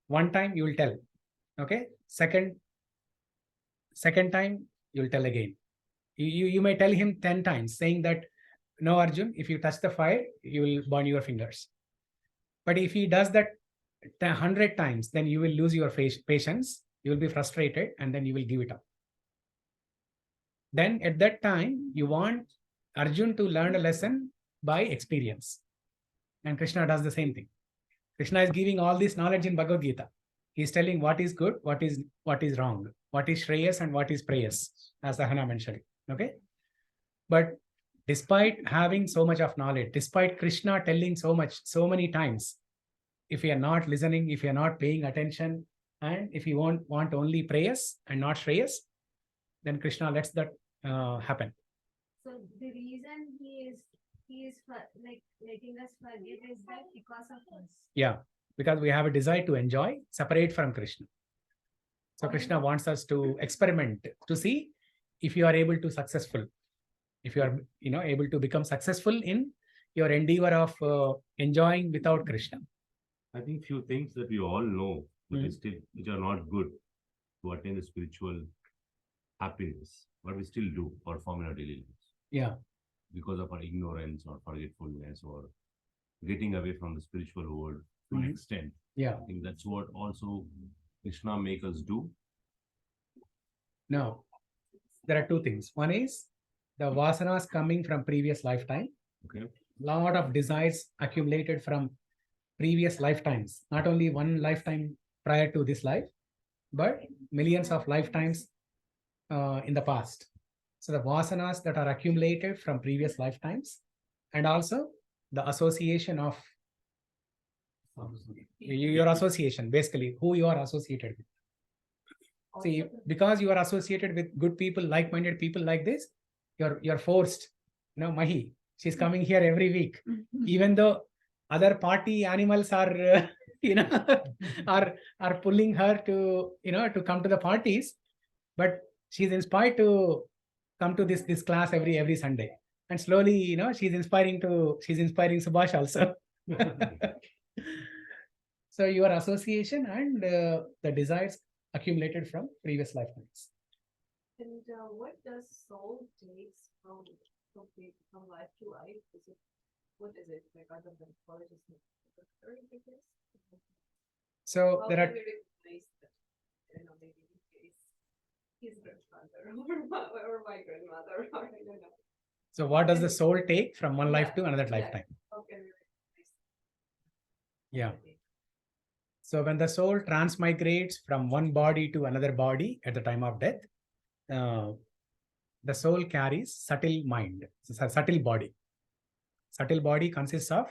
one time you will tell, okay? Second time you will tell again. You may tell him 10 times saying that, no, Arjun, if you touch the fire, you will burn your fingers. But if he does that 100 times, then you will lose your patience, you will be frustrated, and then you will give it up. Then at that time, you want Arjun to learn a lesson by experience. And Krishna does the same thing. Krishna is giving all this knowledge in Bhagavad Gita. He is telling what is good, what is wrong, what is Shreyas and what is Preyas, as Sahana mentioned. Okay? But despite having so much of knowledge, despite Krishna telling so many times, if we are not listening, if we are not paying attention, and if you want only Preyas and not Shreyas, then Krishna lets that happen. So the reason he is like letting us forget is that because of us. Yeah, because we have a desire to enjoy, separate from Krishna. So Krishna wants us to experiment to see if you are able to successful, if you are able to become successful in your endeavor of enjoying without Krishna. I think few things that we all know, but which are not good to attain the spiritual happiness, but we still do perform in our daily lives. Yeah. Because of our ignorance or forgetfulness or getting away from the spiritual world to an extent. Yeah. I think that's what also Krishna make us do. No, there are two things. One is the vasanas coming from previous lifetime. Okay. Lot of desires accumulated from previous lifetimes, not only one lifetime prior to this life, but millions of lifetimes in the past. So the vasanas that are accumulated from previous lifetimes, and also the association of your association, basically who you are associated with. See, because you are associated with good people, like-minded people like this, you're forced. Mahi, she's coming here every week, even though other party animals are are pulling her to come to the parties, but she's inspired to come to this class every Sunday, and slowly she's inspiring Subhash also. So your association and the desires accumulated from previous lifetimes. And what does soul takes from life to life? What is it like other than consciousness? So How there can are. we recognize that? Maybe his grandfather or my grandmother, or I don't know. So what does the soul take from one life to another Yeah. lifetime? How can we recognize? Yeah. So when the soul transmigrates from one body to another body at the time of death, the soul carries subtle mind, subtle body. Subtle body consists of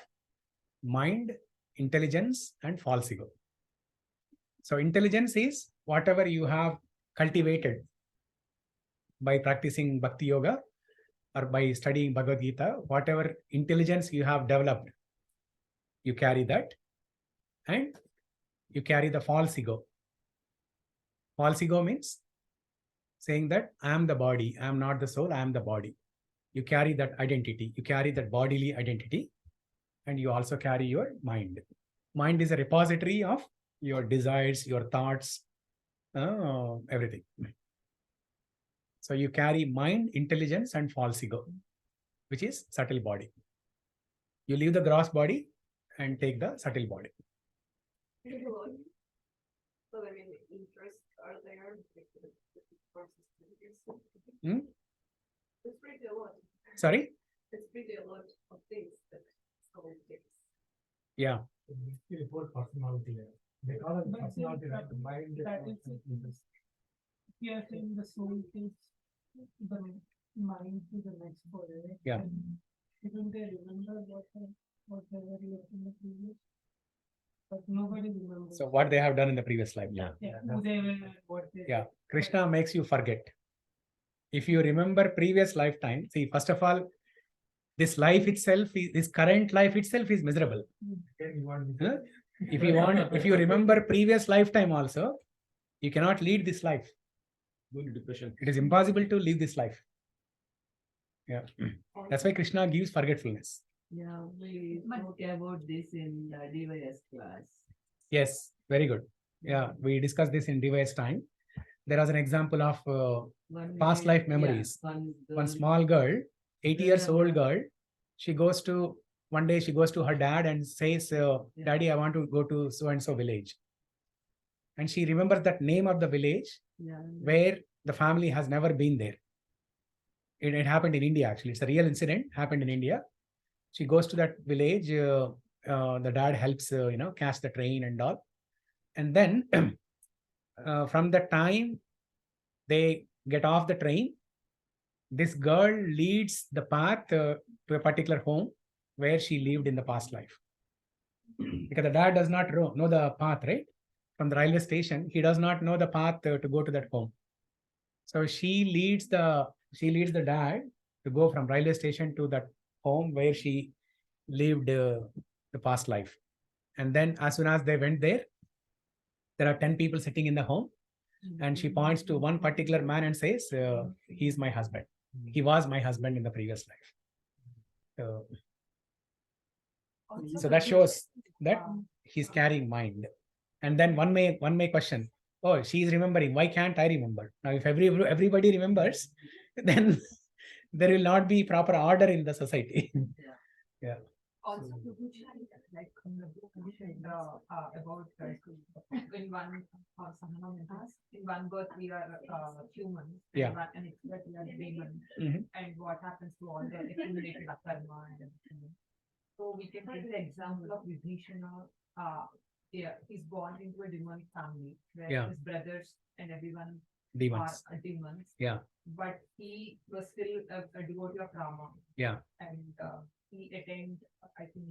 mind, intelligence, and false ego. So intelligence is whatever you have cultivated by practicing Bhakti Yoga or by studying Bhagavad Gita, whatever intelligence you have developed, you carry that, and you carry the false ego. False ego means saying that I am the body, I am not the soul, I am the body. You carry that identity, you carry that bodily identity, and you also carry your mind. Mind is a repository of your desires, your thoughts, everything. So you carry mind, intelligence, and false ego, which is subtle body. You leave the gross body and take the subtle body. So I mean, interests are there. Hmm? It's pretty a lot. Sorry? It's pretty a lot of things that soul takes. Yeah. It's whole personality. They call it personality, right? The mind. That is you are saying the soul takes the mind to the next body, right? Yeah. Even they remember what they were in the previous, but nobody remembers. So what they have done in the previous life. Yeah, who they were, what they. Yeah. Krishna makes you forget. If you remember previous lifetime, see, first of all, this life itself, this current life itself is miserable. Huh? If you remember previous lifetime also, you cannot lead this life. Go into depression. It is impossible to live this life. Yeah. That's why Krishna gives forgetfulness. Yeah, we spoke about this in the DYS class. Yes, very good. Yeah, we discussed this in device time. There was an example of past life memories. One small girl, 8 years old girl, one day she goes to her dad and says, Daddy, I want to go to so-and-so village. And she remembers that name of the village where the family has never been there. It happened in India, actually. It's a real incident, happened in India. She goes to that village. The dad helps, catch the train and all. And then from the time they get off the train, this girl leads the path to a particular home where she lived in the past life. Because the dad does not know the path, right? From the railway station, he does not know the path to go to that home. So she leads the dad to go from railway station to that home where she lived the past life. And then as soon as they went there are 10 people sitting in the home. And she points to one particular man and says, he's my husband. He was my husband in the previous life. So that shows that he's carrying mind. And then one may question, oh, she's remembering. Why can't I remember? Now, if everybody remembers, then there will not be proper order in the society. Yeah. Also, like in the book, we said about in one birth we are humans, Yeah. and it's that we are demons, Mhm. and what happens to all the accumulated karma and everything. So we can take the example of Vibhishana. He's born into a demonic family where Yeah. his brothers and everyone Demons. are demons. Yeah. But he was still a devotee of Rama. Yeah. And he attained, I think,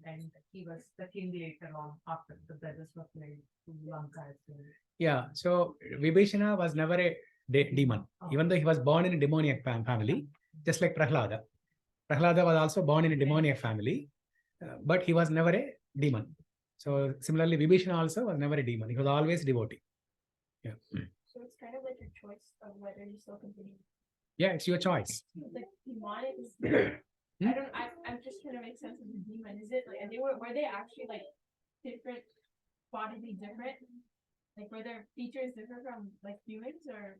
and he was the king later on after the brothers were played to Lanka as well. Yeah. So Vibhishana was never a demon, even though he was born in a demoniac family, just like Prahlada. Prahlada was also born in a demoniac family, but he was never a demon. So similarly, Vibhishana also was never a demon. He was always devotee. Yeah. So it's kind of like a choice of whether you still continue. Yeah, it's your choice. Like demonic is, I'm just trying to make sense of the demon. Is it like, and were they actually like different, bodily different? Like were their features different from like humans or?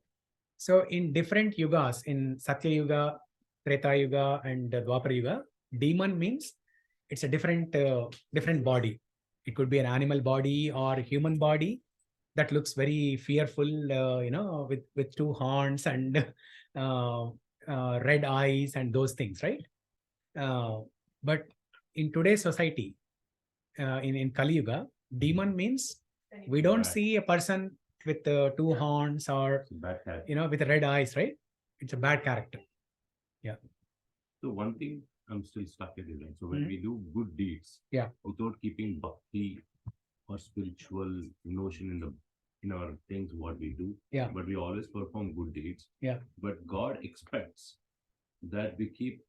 So in different yugas, in Satya Yuga, Treta Yuga, and Dwapara Yuga, demon means it's a different body. It could be an animal body or human body that looks very fearful, with two horns and red eyes and those things, right? But in today's society, in Kali Yuga, demon means We don't Right. see a person with two horns or, It's a bad character. with red eyes, right? It's a bad character. So one thing I'm still stuck at is, right? So when Mhm. we do good deeds, Yeah. without keeping bhakti or spiritual notion in our things what we do, Yeah. but we always perform good deeds. Yeah. But God expects that we keep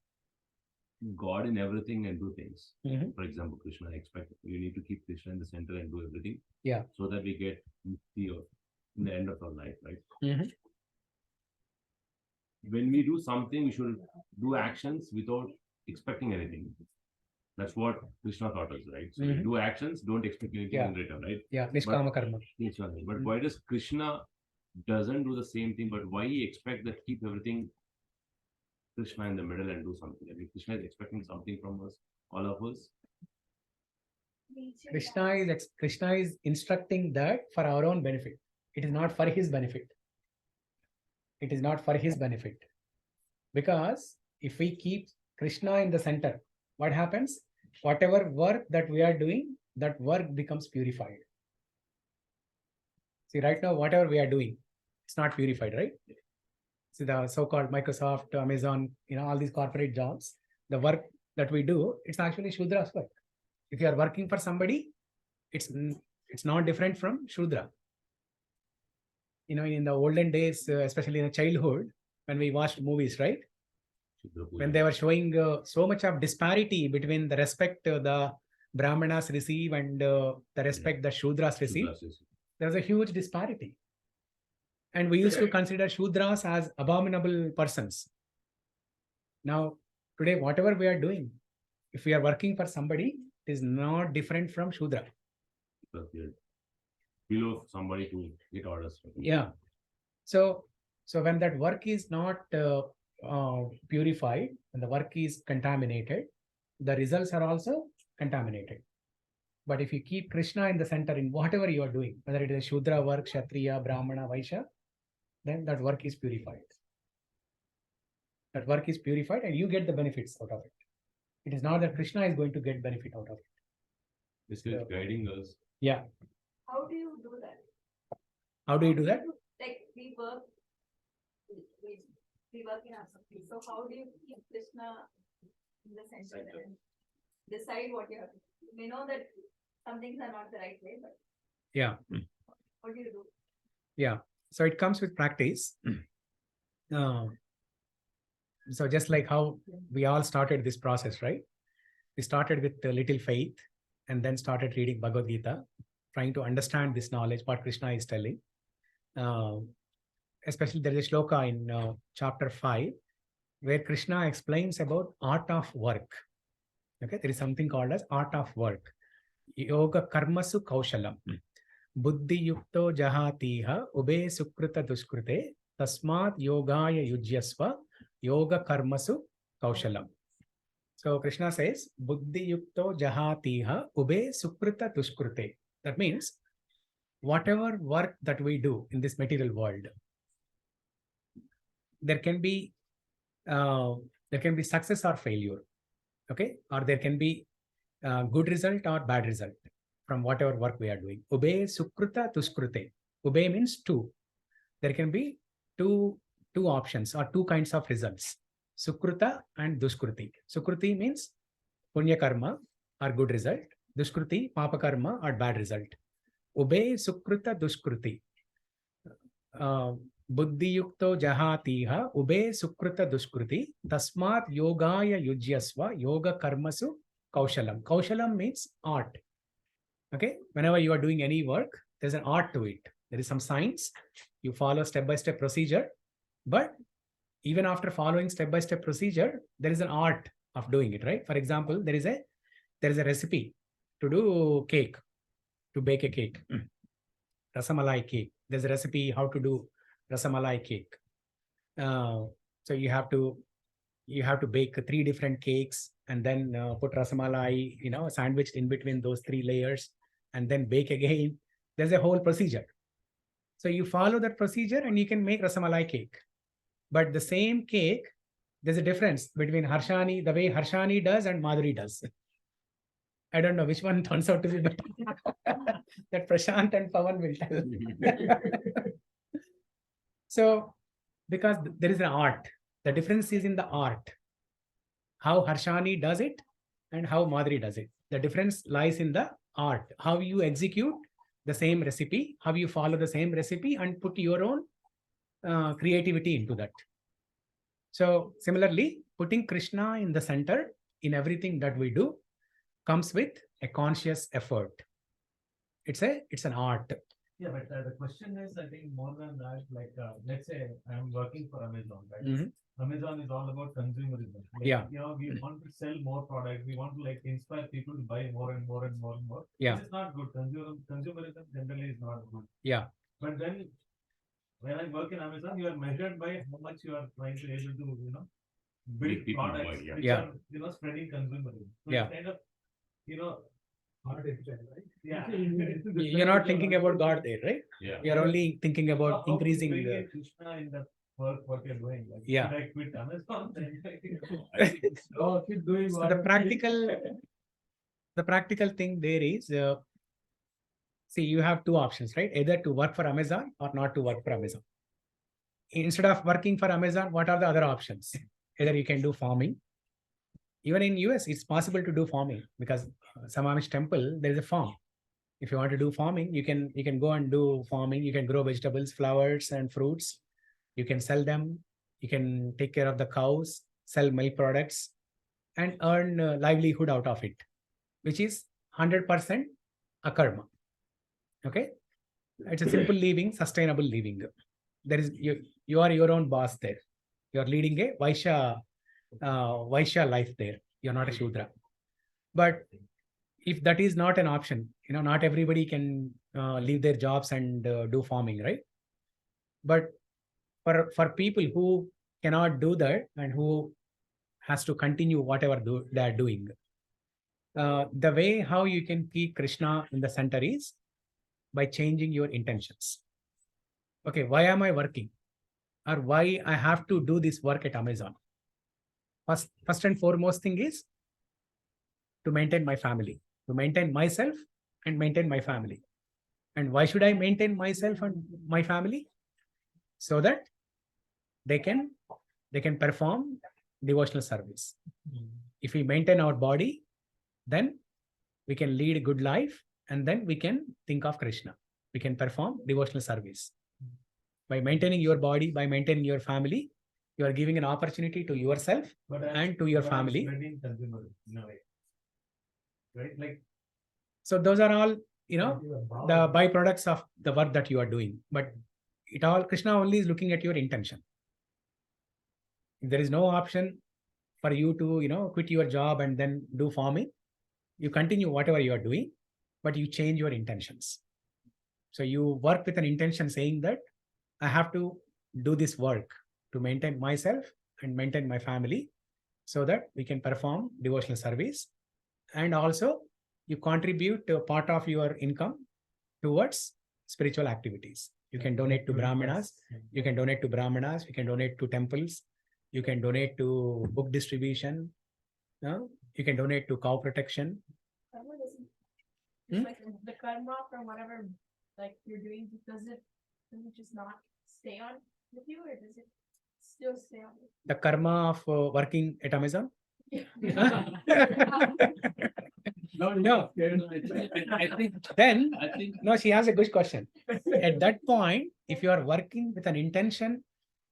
God in everything and do things. Mhm. For example, Krishna expects you need to keep Krishna in the center and do everything. Yeah. So that we get mukti in the end of our life, right? Mhm. When we do something, we should do actions without expecting anything. That's what Krishna taught us, right? So we Mhm. do actions, don't expect anything Yeah. in return, right? Yeah, Nishkama karma. Each one. But Mhm. why does Krishna doesn't do the same thing, but why he expect that keep everything Krishna in the middle and do something? I mean, Krishna is expecting something from us, all of us. Krishna is instructing that for our own benefit. It is not for his benefit. It is not for his benefit. Because if we keep Krishna in the center, what happens? Whatever work that we are doing, that work becomes purified. See, right now, whatever we are doing, it's not purified, right? See, the so-called Microsoft, Amazon, all these corporate jobs, the work that we do, it's actually Shudra's work. If you are working for somebody, it's not different from Shudra. In the olden days, especially in the childhood, when we watched movies, right? When they were showing so much of disparity between the respect the Brahmanas receive and the respect the Shudras receive, there was a huge disparity. And we used to consider Shudras as abominable persons. Now, today, whatever we are doing, if we are working for somebody, it is not different from Shudra. Below somebody to get orders. Yeah. So when that work is not purified, when the work is contaminated, the results are also contaminated. But if you keep Krishna in the center in whatever you are doing, whether it is Shudra work, Kshatriya, Brahmana, Vaishya, then that work is purified. That work is purified and you get the benefits out of it. It is not that Krishna is going to get benefit out of it. This is guiding us. Yeah. How do you do that? How do you do that? Like we work in something. So how do you keep Krishna in the center and decide what you have to do? You may know that some things are not the right way, but Yeah. what do you do? Yeah. So it comes with practice. So just like how we all started this process, right? We started with a little faith and then started reading Bhagavad Gita, trying to understand this knowledge, what Krishna is telling. Especially there is a shloka in chapter 5, where Krishna explains about art of work. Okay, there is something called as art of work. Yoga karmasu kaushalam. Buddhi yukto jahatiha ube sukrita duskrute tasmat yogaya yujyasva yoga karmasu kaushalam. So Krishna says, Buddhi yukto jahatiha ube sukrita duskrute. That means whatever work that we do in this material world, there can be success or failure. Okay, or there can be good result or bad result from whatever work we are doing. Ube sukrita duskrute. Ube means two. There can be two options or two kinds of results. Sukrita and duskruti. Sukruti means punya karma or good result. Duskruti, papa karma or bad result. Ube sukrita duskruti. Buddhi yukto jahatiha ube sukrita duskruti tasmat yogaya yujyasva yoga karmasu kaushalam. Kaushalam means art. Okay, whenever you are doing any work, there's an art to it. There is some science. You follow step-by-step procedure, but even after following step-by-step procedure, there is an art of doing it, right? For example, there is a recipe to do cake, to bake a cake, rasamalai cake. There's a recipe how to do rasamalai cake. So you have to bake 3 different cakes and then put rasamalai, sandwiched in between those 3 layers and then bake again. There's a whole procedure. So you follow that procedure and you can make rasamalai cake. But the same cake, there's a difference between Harshani, the way Harshani does and Madhuri does. I don't know which one turns out to be better. that Prashant and Pawan will tell. So, because there is an art, the difference is in the art. How Harshani does it and how Madhuri does it. The difference lies in the art, how you execute the same recipe, how you follow the same recipe and put your own creativity into that. So similarly, putting Krishna in the center in everything that we do comes with a conscious effort. It's an art. Yeah, but the question is, I think more than that, like, let's say I'm working for Amazon, right? Mhm. Amazon is all about consumerism. Like, Yeah. You know, we want to sell more products. We want to like inspire people to buy more and more and more and more. Yeah. This is not good. Consumerism generally is not good. Yeah. But then when I work in Amazon, you are measured by how much you are trying to able to, build Make people buy, products yeah. which Yeah. are, spreading consumerism. So Yeah. it's kind of, yeah. You're not thinking about God there, right? Yeah. You're only thinking about How increasing bring the. in Krishna in the work what you're doing. Like, Yeah. should I quit Amazon? Oh, keep doing So what the practical thing there is, see, you have two options, right? Either to work for Amazon or not to work for Amazon. Instead of working for Amazon, what are the other options? Either you can do farming. Even in US, it's possible to do farming because some Amish temple, there is a farm. If you want to do farming, you can go and do farming. You can grow vegetables, flowers, and fruits. You can sell them. You can take care of the cows, sell milk products, and earn livelihood out of it, which is 100% a karma. Okay, it's a simple living, sustainable living. There is you are your own boss there. You are leading a Vaishya life there. You're not a Shudra. But if that is not an option, not everybody can leave their jobs and do farming, right? But for people who cannot do that and who has to continue whatever they are doing, the way how you can keep Krishna in the center is by changing your intentions. Okay, why am I working? Or why I have to do this work at Amazon? First and foremost thing is to maintain my family, to maintain myself and maintain my family. And why should I maintain myself and my family? So that they can perform devotional service. If we maintain our body, then we can lead a good life, and then we can think of Krishna. We can perform devotional service. By maintaining your body, by maintaining your family, you are giving an opportunity to yourself and to your family. Right? Like, so those are all, the byproducts of the work that you are doing. But Krishna only is looking at your intention. If there is no option for you to, quit your job and then do farming, you continue whatever you are doing, but you change your intentions. So you work with an intention saying that I have to do this work to maintain myself and maintain my family so that we can perform devotional service. And also you contribute to a part of your income towards spiritual activities. You can donate to Brahmanas. You can donate to Brahmanas. You can donate to temples. You can donate to book distribution. You can donate to cow protection. Karma doesn't, like the karma from whatever like you're doing, does it just not stay on with you, or does it still stay on with you? The karma of working at Amazon? No. I think no, she has a good question. At that point, if you are working with an intention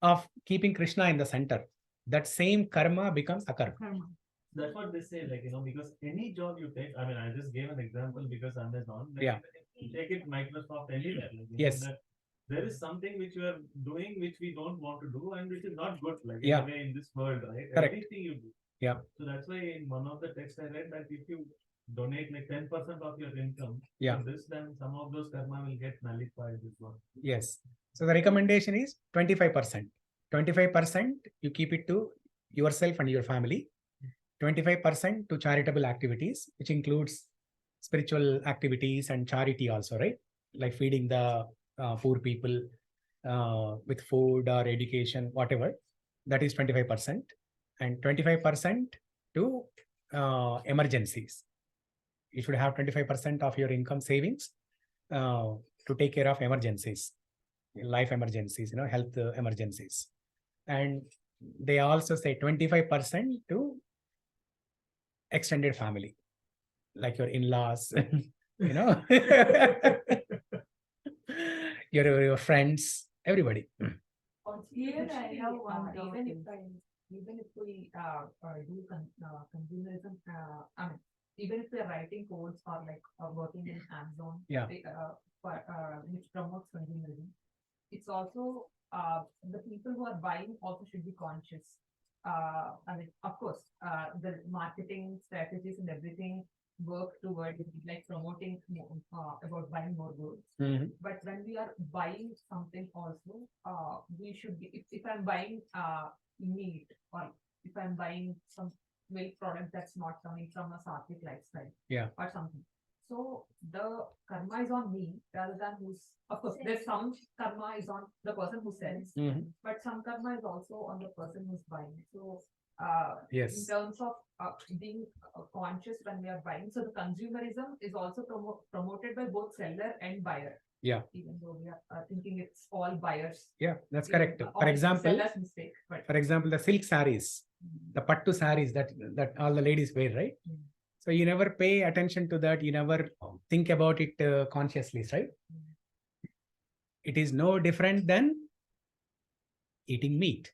of keeping Krishna in the center, that same karma becomes a karma. That's what they say, like, because any job you take, I mean, I just gave an example because Amazon, like, Yeah. take it Microsoft, anywhere. Like, Yes. That there is something which you are doing which we don't want to do and which is not good, like, Yeah. in a way in this world, right? Correct. Everything you do. Yeah. So that's why in one of the texts I read that if you donate like 10% of your income Yeah. to this, then some of those karma will get nullified as well. Yes. So the recommendation is 25%. 25% you keep it to yourself and your family. 25% to charitable activities, which includes spiritual activities and charity also, right? Like feeding the poor people with food or education, whatever. That is 25%. And 25% to emergencies. You should have 25% of your income savings to take care of emergencies, life emergencies, health emergencies. And they also say 25% to extended family, like your in-laws, your friends, everybody. Here I have one doubt. Even if we do consumerism, I mean, even if we're writing codes or like working in Amazon, Yeah. Which promotes consumerism, it's also the people who are buying also should be conscious. I mean, of course, the marketing strategies and everything work towards like promoting about buying more goods. Mhm. But when we are buying something also, we should be, if I'm buying meat or if I'm buying some milk product that's not coming from a sattvic lifestyle, Yeah. or something. So the karma is on me rather than who's, of course, there's some karma is on the person who sells, Mhm. but some karma is also on the person who's buying. So Yes. in terms of being conscious when we are buying, so the consumerism is also promoted by both seller and buyer. Yeah. Even though we are thinking it's all buyers. Yeah, that's Even, correct. or For it's example, seller's mistake, but the silk saris, the pattu saris that all the ladies wear, right? So you never pay attention to that. You never think about it consciously, right? It is no different than eating meat.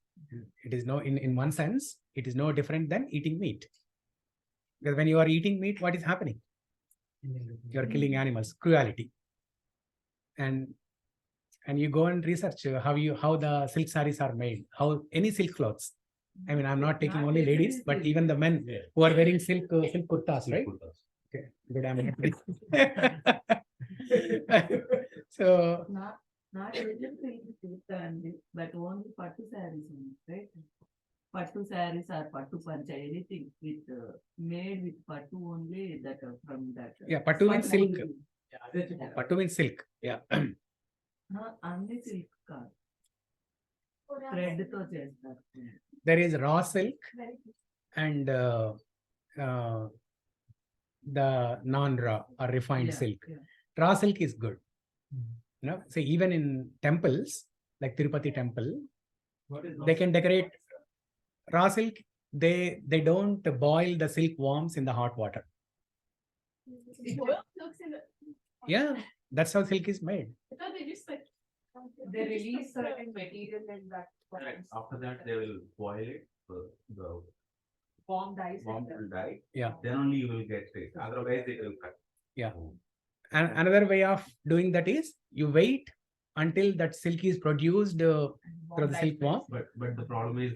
It is no, in one sense, it is no different than eating meat. Because when you are eating meat, what is happening? You are killing animals, cruelty. And you go and research how the silk saris are made, how any silk clothes. I mean, I'm not taking only ladies, but even the men who are wearing silk kurtas, right? Okay, good. So Not everything silk and but only pattu sarees, right? Pattu sarees or pattu pancha, anything with made with pattu only that from that. yeah, pattu means silk. Pattu means silk. Yeah. Only silk కాదు. Thread తో చేస్తారు. There is raw silk and the non-raw or refined silk. Raw silk is good. So even in temples like Tirupati temple, they can decorate raw silk. They don't boil the silkworms in the hot water. Yeah, that's how silk is made. I thought they just like they release certain material in that. After that, they will boil it. The Form dies. worm will die. Yeah. Then only you will get taste. Otherwise, it will cut. Yeah. And another way of doing that is you wait until that silk is produced through the silkworm. But the problem is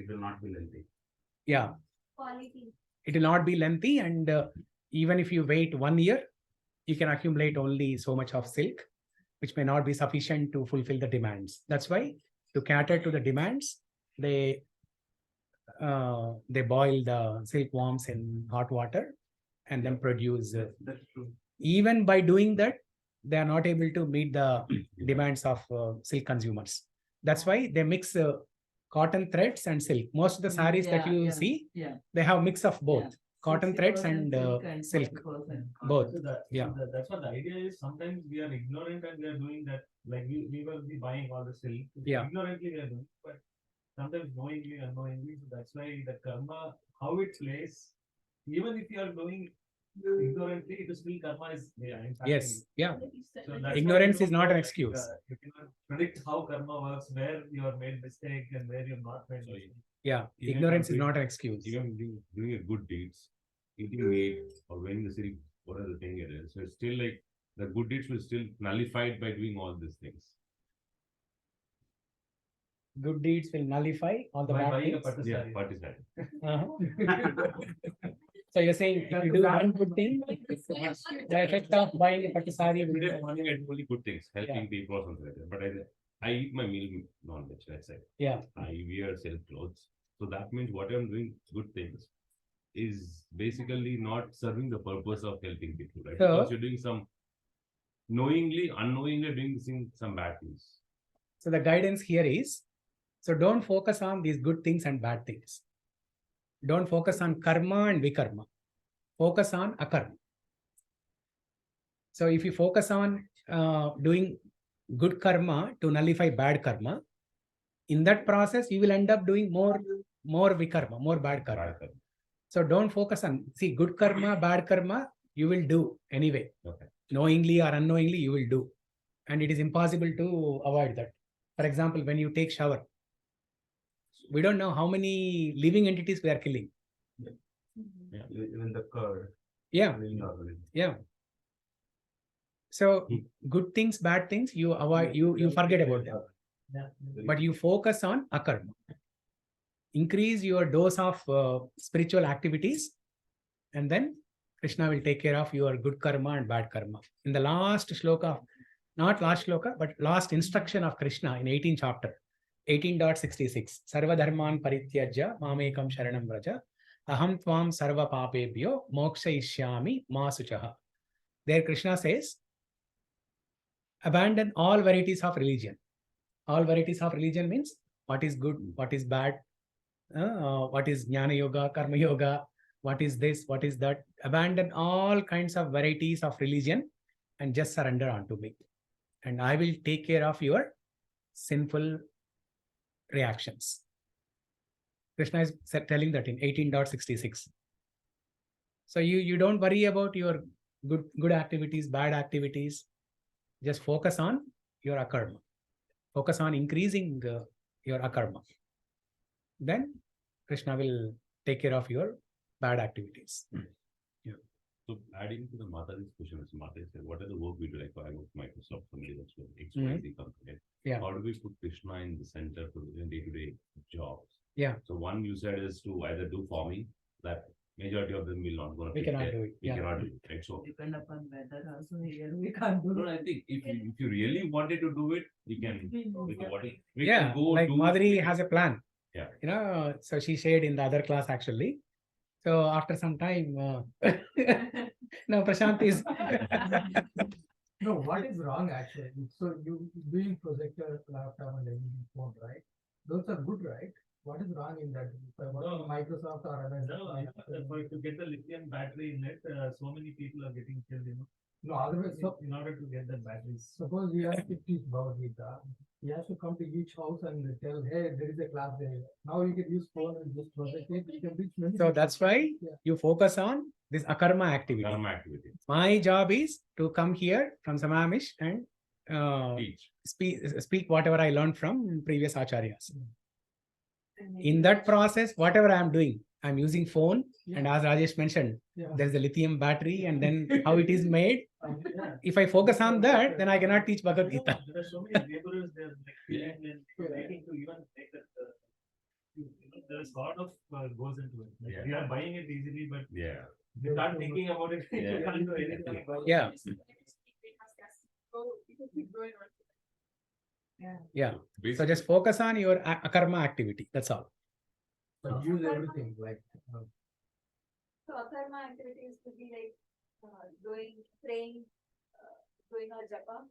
it will not be lengthy. Yeah, quality. it will not be lengthy, and even if you wait 1 year, you can accumulate only so much of silk, which may not be sufficient to fulfill the demands. That's why to cater to the demands, they boil the silkworms in hot water and then produce. That's true. Even by doing that, they are not able to meet the demands of silk consumers. That's why they mix cotton threads and silk. Most of the sarees that you see, they have mix of both cotton threads and silk. Both. So Yeah. that's what the idea is. Sometimes we are ignorant and we are doing that. Like we will be buying all the silk. Yeah. Ignorantly we are doing, but sometimes knowingly, unknowingly. So that's why the karma, how it plays, even if you are doing ignorantly, it is still karma is impacting Yes. you. Yeah. So that's why Ignorance you is don't not know, an like, excuse. you cannot predict how karma works, where you have made mistake and where you have not made mistake. Yeah. Even Ignorance is doing- not an excuse. Even doing a good deeds, eating meat or wearing the silk, whatever the thing it is. So it's still like the good deeds will still nullified by doing all these things. Good deeds will nullify all the By bad buying a things. pattu Yeah, saree. particide. So you're saying if you do one good thing, the effect of buying a pattu saree will Today morning I do only good things, helping Yeah. people or something like that. But I eat my meal non-veg, let's say. Yeah. I wear silk clothes. So that means what I'm doing good things is basically not serving the purpose of helping people, right? So- Because you're doing some knowingly, unknowingly doing some bad things. So the guidance here is, so don't focus on these good things and bad things. Don't focus on karma and vikarma. Focus on akarma. So if you focus on doing good karma to nullify bad karma. In that process, you will end up doing more vikarma, more bad karma. So don't focus on, see, good karma, bad karma, you will do anyway. Okay. Knowingly or unknowingly, you will do. And it is impossible to avoid that. For example, when you take shower, we don't know how many living entities we are killing. Yeah, even the curd. Yeah. Yeah. So good things, bad things, you avoid, you forget about them. But you focus on akarma. Increase your dose of spiritual activities, and then Krishna will take care of your good karma and bad karma. In the last shloka, not last shloka, but last instruction of Krishna in 18th chapter, 18.66, Sarva dharman parityajya mamekam sharanam vraja aham tvam sarva papebhyo moksha ishyami ma suchaha. There Krishna says, abandon all varieties of religion. All varieties of religion means what is good, what is bad, what is jnana yoga, karma yoga, what is this, what is that. Abandon all kinds of varieties of religion and just surrender unto me. And I will take care of your sinful reactions. Krishna is telling that in 18.66. So you don't worry about your good activities, bad activities. Just focus on your akarma. Focus on increasing your akarma. Then Krishna will take care of your bad activities. Yeah. So adding to the Mataji's question, Mata said, what are the work we do? Like I work Microsoft, somebody that's XYZ company. Yeah. How do we put Krishna in the center for the day-to-day jobs? Yeah. So one you said is to either do farming, that majority of them will not go. We cannot do it. We Yeah. cannot do it, right? So Depend upon weather also here we can't do. no, I think if you really wanted to do it, you can. We Yeah, can go like do Madhuri has a plan. Yeah. You know, so she shared in the other class actually. So after some time, no, Prashant is. No, what is wrong actually? So you doing projector, laptop and everything phone, right? Those are good, right? What is wrong in that? If I work on Microsoft or other. To get the lithium battery in it, so many people are getting killed, you know. No, otherwise, so In order to get the batteries. suppose you have to teach Bhagavad Gita, you have to come to each house and tell, hey, there is a class there. Now you can use phone and just project it. You can reach many. So people. that's why Yeah. you focus on this akarma activity. karma activity. My job is to come here from Samamish and Teach. speak whatever I learned from previous acharyas. In that process, whatever I am doing, I'm using phone, and as Rajesh mentioned, Yeah. there's a lithium battery, and then how it is made. Yeah. If I focus on that, then I cannot teach Bhagavad No, Gita. there are so many laborers there, like, and waiting to even take that. There is a lot of goes into it. Like, Yeah. we are buying it easily, but Yeah. we start thinking about it. Yeah. You can't do anything about it. Yeah, yeah. So Basically, just focus on your akarma activity. That's all. But use everything like. So akarma activities could be like praying, doing a japa.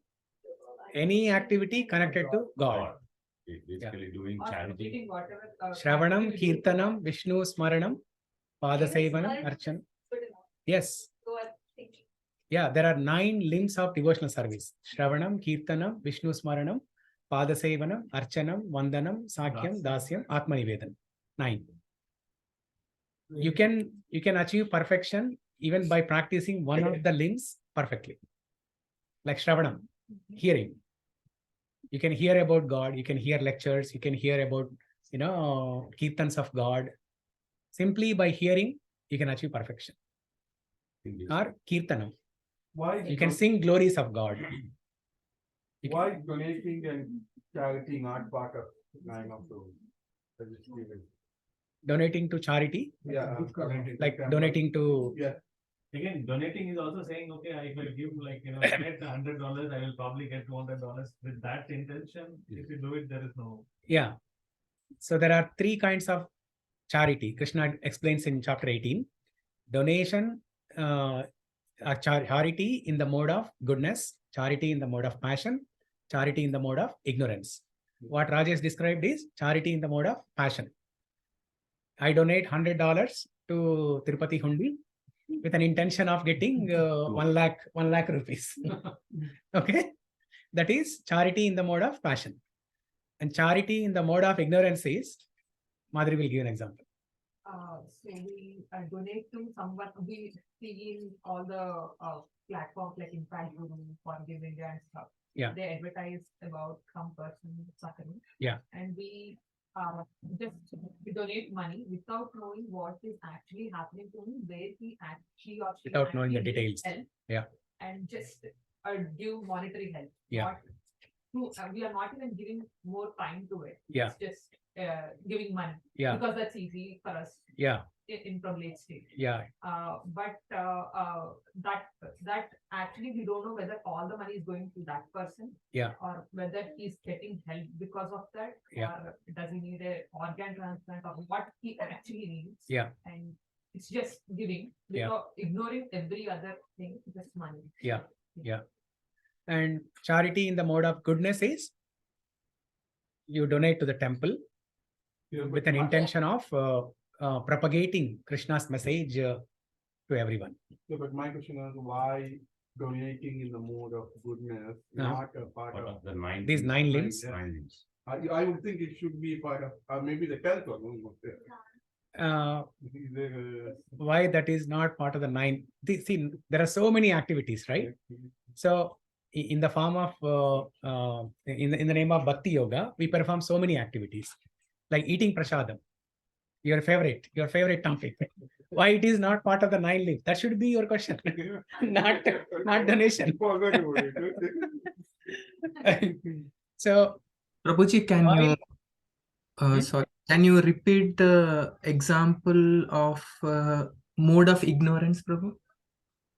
Any activity connected to God. God. Basically doing Or charity. completing whatever. Shravanam, activity you do. Kirtanam, Vishnu Smaranam, Padasevanam, Archan. Good enough. Yes. So I think Yeah, there are 9 limbs of devotional service. Shravanam, Kirtanam, Vishnu Smaranam, Padasevanam, Archanam, Vandanam, Sakyam, Dasyam, Atmanivedanam. 9. You can achieve perfection even by practicing one of the limbs perfectly. Like Shravanam, hearing. You can hear about God, you can hear lectures, you can hear about, kirtans of God. Simply by hearing, you can achieve perfection. Or Kirtanam. Why You can sing glories of God. You can- Why donating and charity not part of line of the vegetarian? Donating to charity, Yeah. like donating to, Yeah. Again, donating is also saying, okay, if I give like, I get $100, I will probably get $200. With that intention, if you do it, there is no. yeah. So there are 3 kinds of charity. Krishna explains in chapter 18. Donation, charity in the mode of goodness, charity in the mode of passion, charity in the mode of ignorance. What Rajesh described is charity in the mode of passion. I donate $100 to Tirupati Hundi with an intention of getting 1 lakh rupees. Okay, that is charity in the mode of passion. And charity in the mode of ignorance is, Madhuri will give an example. So we donate to someone. We see in all the platforms like Impact Guru, Forgive India and stuff. Yeah. They advertise about some person suffering. Yeah. And we just donate money without knowing what is actually happening to him, where he or she Without knowing the actually needs details. help, Yeah. and just give monetary help. Yeah. We are not even giving more time to it. Yeah. It's just giving money. Yeah. Because that's easy for us. Yeah. In from late stage. Yeah. But that actually we don't know whether all the money is going to that person. Yeah. Or whether he's getting help because of that. Yeah. Or does he need a organ transplant, or what he actually needs. Yeah. And it's just giving without ignoring every other thing, just money. Yeah. Yeah. And charity in the mode of goodness is, you donate to the temple with an intention of propagating Krishna's message to everyone. Yeah, but my question is, why donating in the mode of goodness, not a part of the 9. These 9 limbs. 9 limbs. I would think it should be part of, maybe the 10th one. Why that is not part of the 9? See, there are so many activities, right? So in the form of in the name of Bhakti Yoga, we perform so many activities, like eating prasadam, your favorite topic. Why it is not part of the 9 limbs? That should be your question, not donation. So, Prabhuji, can you repeat the example of mode of ignorance, Prabhu?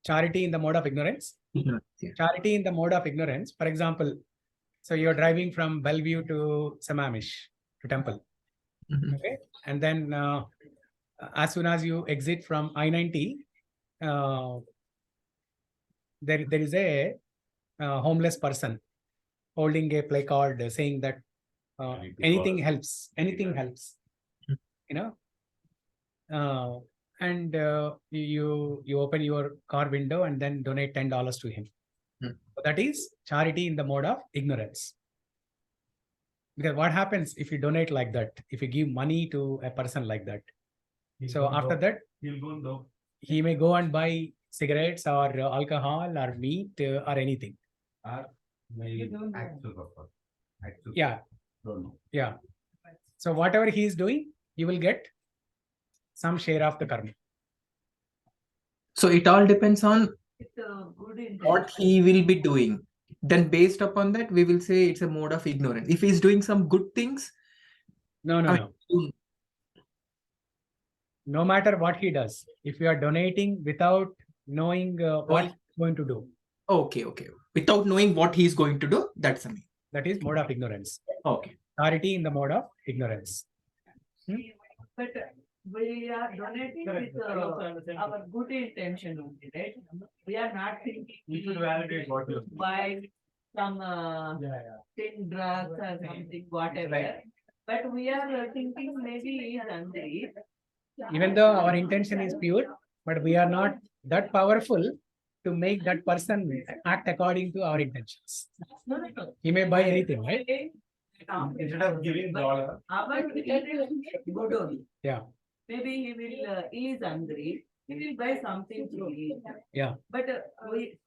Charity in the mode of ignorance. Ignorance, yeah. Charity in the mode of ignorance. For example, so you're driving from Bellevue to Samamish to temple. Mhm. Okay, and then as soon as you exit from I-90, there is a homeless person holding a placard saying that anything helps, you know. And you open your car window and then donate $10 to him. So that is charity in the mode of ignorance. Because what happens if you donate like that? If you give money to a person like that, so after that, he'll go and do. He may go and buy cigarettes or alcohol or meat or anything. Yeah. Don't know. Yeah. So whatever he is doing, you will get some share of the karma. So it all depends on It's a good intention. what he will be doing. Then based upon that, we will say it's a mode of ignorance. If he's doing some good things, No. No matter what he does, if you are donating without knowing what he's going to do. Okay. Without knowing what he's going to do, that's a mean. That is mode of ignorance. Okay. Charity in the mode of ignorance. But we are donating with our good intention only, right? We are not thinking We should validate what you buy some thin drugs or something, whatever. But we are thinking maybe he is hungry. Even though our intention is pure, but we are not that powerful to make that person act according to our intentions. No. He may buy anything, right? instead of giving dollar. Our intention is good only. Yeah. Maybe he is hungry, he will buy something to eat. Yeah. But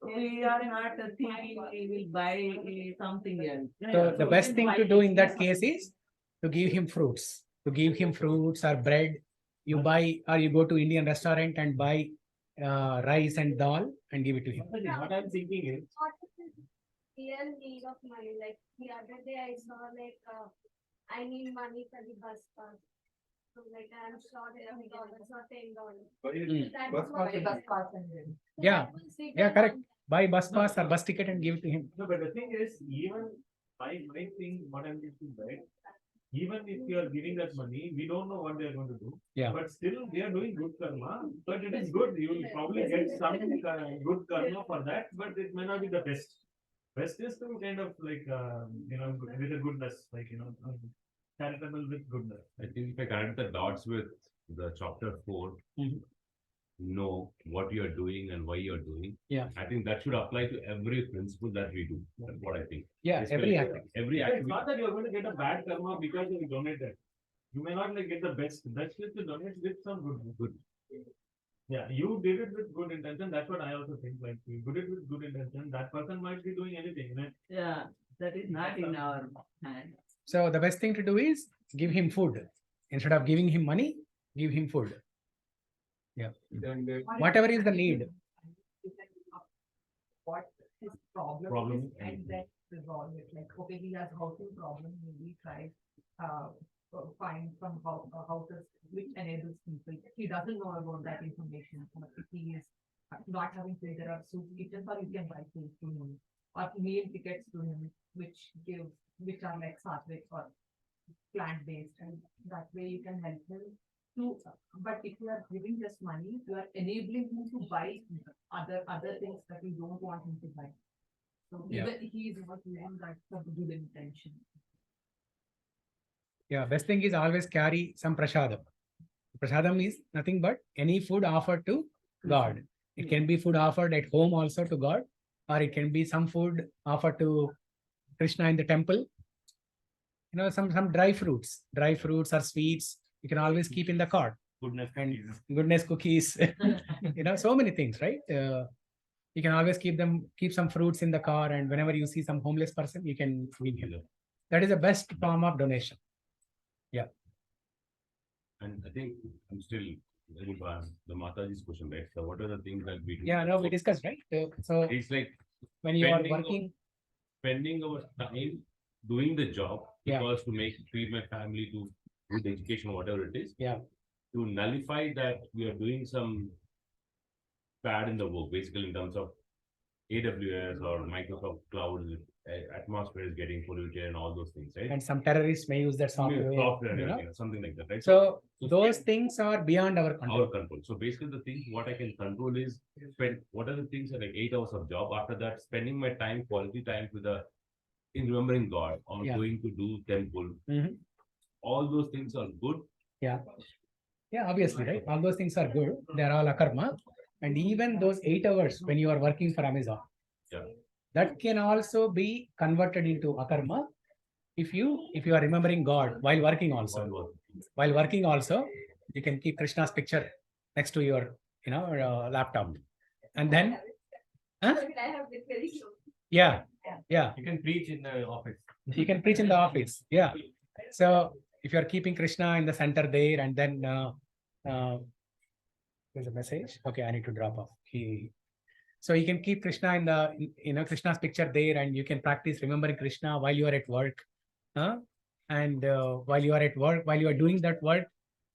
we are not thinking he will buy something else. So the best thing to do in that case is to give him fruits. To give him fruits or bread. You buy or you go to Indian restaurant and buy rice and dal and give it to him. What I'm thinking is, What is the real need of money? Like the other day I saw like I need money for the bus pass. So like I'm sure $11 or $10. That's what Yeah, correct. Buy bus pass or bus ticket and give it to him. no, but the thing is, even my thing, what I'm thinking, right? Even if you are giving that money, we don't know what they are going to do. Yeah. But still, they are doing good karma. But it is good. You will probably get some good karma for that, but it may not be the best. Best is to kind of like, with a goodness, like, charitable with goodness. I think if I connect the dots with the chapter 4, know what you are doing and why you are doing. Yeah. I think that should apply to every principle that we do. That's what I think. Yeah, every Especially act. every It's activity. not that you're going to get a bad karma because you donated. You may not like get the best. That's just to donate with some good. Yeah, you did it with good intention. That's what I also think. Like you did it with good intention. That person might be doing anything. Right? Yeah, that is not in our hand. So the best thing to do is give him food. Instead of giving him money, give him food. Yeah. Whatever is the need. What his problem is and then resolve it. Like, okay, he has housing problem, maybe try find some houses which enables people. He doesn't know about that information. But if he is not having food, there are soup kitchens, or you can buy food to him, or meal tickets to him, which are like sattvic or plant based, and that way you can help him to. But if you are giving just money, you are enabling him to buy other things that you don't want him to buy. So Yeah. even he is not doing that for good intention. Yeah, best thing is always carry some prasadam. Prasadam is nothing but any food offered to God. It can be food offered at home also to God, or it can be some food offered to Krishna in the temple. You know, some dry fruits or sweets, you can always keep in the cart. Goodness cookies, you know, so many things, right? You can always keep some fruits in the car, and whenever you see some homeless person, you can feed him. That is the best form of donation. Yeah. And I think I'm still very far the Mataji's question, right? So what are the things that we do? Yeah, no, we discussed, right? So it's like when you are working, spending our time doing the job Yeah. because to feed my family, to do the education, whatever it is. Yeah. To nullify that we are doing some bad in the work, basically in terms of AWS or Microsoft Cloud, atmosphere is getting polluted and all those things, right? and some terrorists may use that software, Software and you know? everything, something like that, right? So those things are beyond our control. Our control. So basically the thing what I can control is what are the things that like 8 hours of job. After that, spending my time, quality time in remembering God or Yeah. going to do temple. Mhm. All those things are good. Yeah. Yeah, obviously, right? All those things are good. They are all akarma. And even those 8 hours when you are working for Amazon, Yeah. that can also be converted into akarma if you are remembering God while working also. While working also, you can keep Krishna's picture next to your laptop. And then huh? Yeah. You can preach in the office. You can preach in the office. Yeah. So if you are keeping Krishna in the center there, and then there's a message. Okay, I need to drop off. So you can keep Krishna in the Krishna's picture there, and you can practice remembering Krishna while you are at work. And while you are at work, while you are doing that work,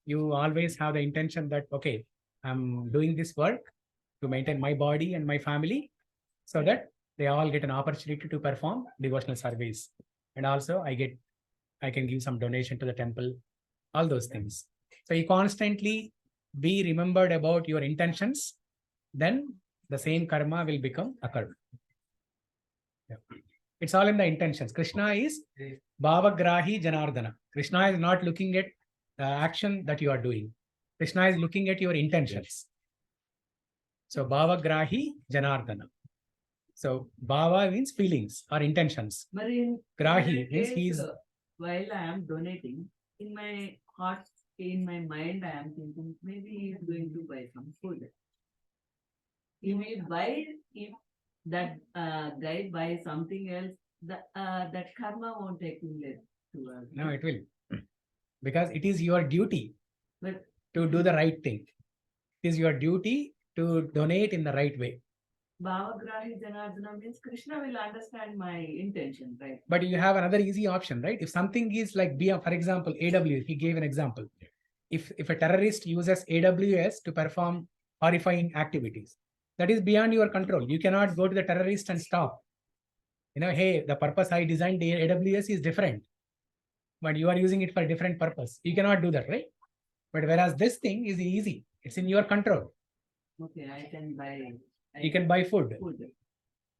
you always have the intention that, okay, I'm doing this work to maintain my body and my family, so that they all get an opportunity to perform devotional service. And also I can give some donation to the temple, all those things. So you constantly be remembered about your intentions, then the same karma will become a karma. Yeah. It's all in the intentions. Krishna is Bhavagrahi Janardana. Krishna is not looking at the action that you are doing. Krishna is looking at your intentions. So Bhavagrahi Janardana. So Bhava means feelings or intentions. Grahi means he is. While I am donating, in my heart, in my mind, I am thinking maybe he is going to buy some food. He may buy, if that guy buys something else, that karma won't accumulate to us. No, it will. Because it is your duty But to do the right thing. It is your duty to donate in the right way. Bhavagrahi Janardana means Krishna will understand my intention, right? But you have another easy option, right? If something is like, for example, AWS, he gave an example. If a terrorist uses AWS to perform horrifying activities, that is beyond your control. You cannot go to the terrorist and stop. Hey, the purpose I designed the AWS is different, but you are using it for a different purpose. You cannot do that, right? But whereas this thing is easy, it's in your control. Okay, I can buy. You can buy food.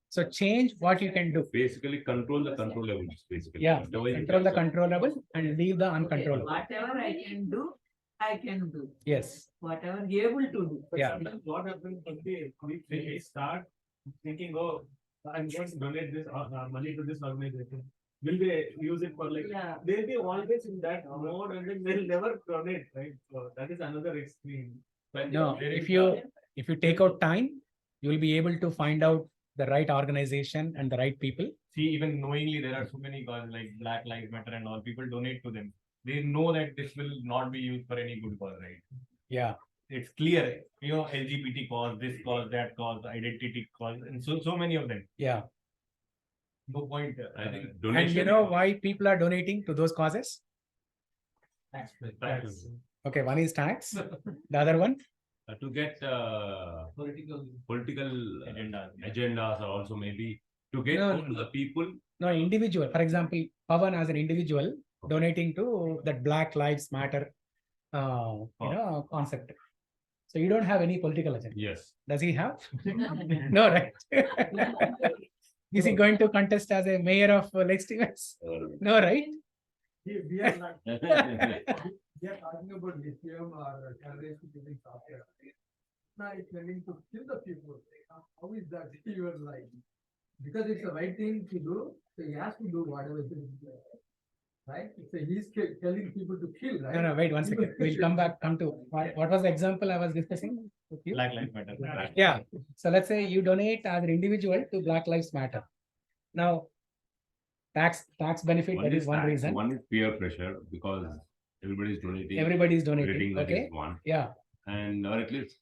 So change what you can do. Basically control the controllables, basically. Yeah, Otherwise, control the controllable and leave the uncontrollable. Whatever I can do, I can do. Yes. Whatever able to do. But Yeah. sometimes what happens when we start thinking, oh, I'm going to donate this money to this organization. Will they use it for like? Yeah. They'll be always in that mode, and then they'll never donate, right? So that is another extreme. But No, there if is you take out time, you will be able to find out the right organization and the right people. See, even knowingly, there are so many causes like Black Lives Matter and all. People donate to them. They know that this will not be used for any good cause, right? Yeah. It's clear, you know, LGBT cause, this cause, that cause, identity cause, and so many of them. Yeah. No point. I think And donation. you know why people are donating to those causes? Tax. Okay, one is tax. The other one? To get political agendas, or also maybe to get No, hold of the people. No, individual. For example, Pavan as an individual donating to that Black Lives Matter, concept. So you don't have any political agenda. Yes. Does he have? No, right? Is he going to contest as a mayor of Lake Stevens? No, right? We are not. We are talking about lithium or terrorist using software. Now it's planning to kill the people. How is that even like? Because it's the right thing to do, so he has to do whatever it is. Right? So he's telling people to kill, right? No, wait 1 second. We'll come to what was the example I was discussing with you? Black Lives Matter. Yeah. So let's say you donate as an individual to Black Lives Matter. Now, tax benefit, that is one tax, reason. One is peer pressure because everybody is donating. Everybody is donating. Donating, that Okay. is one. Yeah. And or at least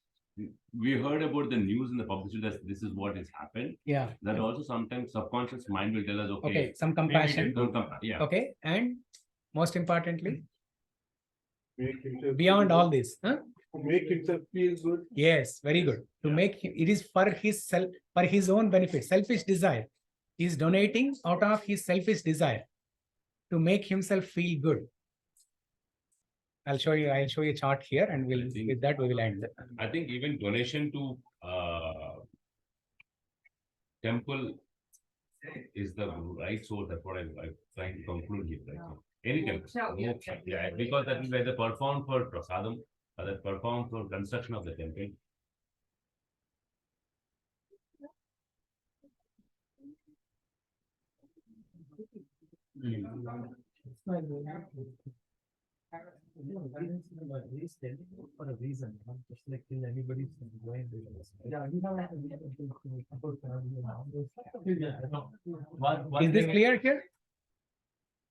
we heard about the news in the publicity that this is what has happened. Yeah. That also sometimes subconscious mind will tell us, Okay. Some compassion. Yeah. Okay. And most importantly, Make himself beyond feel all good. this, huh? Make himself feel good. Yes, very good. To make him, it is for his own benefit, selfish desire. He is donating out of his selfish desire to make himself feel good. I'll show you a chart here, and with that we will end. I think even donation to temple is the right source. That's what I'm trying to conclude here. Right? Any temple. Yeah, because that is where they perform for prasadam, or they perform for construction of the temple. For a reason, not just like till anybody's going to Is this clear here?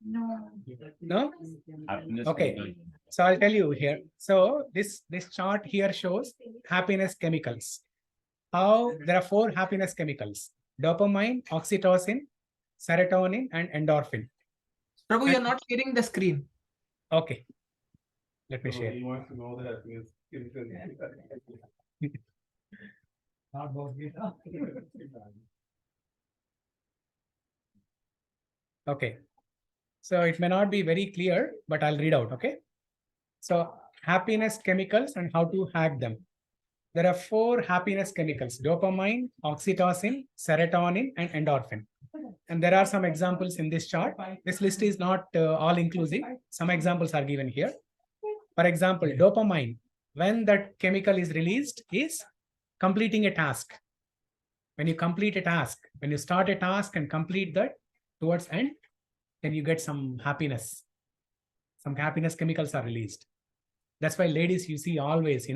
No. No? Happiness. Okay. So I'll tell you here. So this chart here shows happiness chemicals. How there are 4 happiness chemicals: dopamine, oxytocin, serotonin, and endorphin. Prabhu, you're not sharing the screen. Okay. Let me So share. he wants to know that he is Okay. So it may not be very clear, but I'll read out. Okay. So happiness chemicals and how to hack them. There are 4 happiness chemicals: dopamine, oxytocin, serotonin, and endorphin. And there are some examples in this chart. This list is not all inclusive. Some examples are given here. For example, dopamine, when that chemical is released, is completing a task. When you complete a task, when you start a task and complete that towards end, then you get some happiness. Some happiness chemicals are released. That's why ladies, you see always,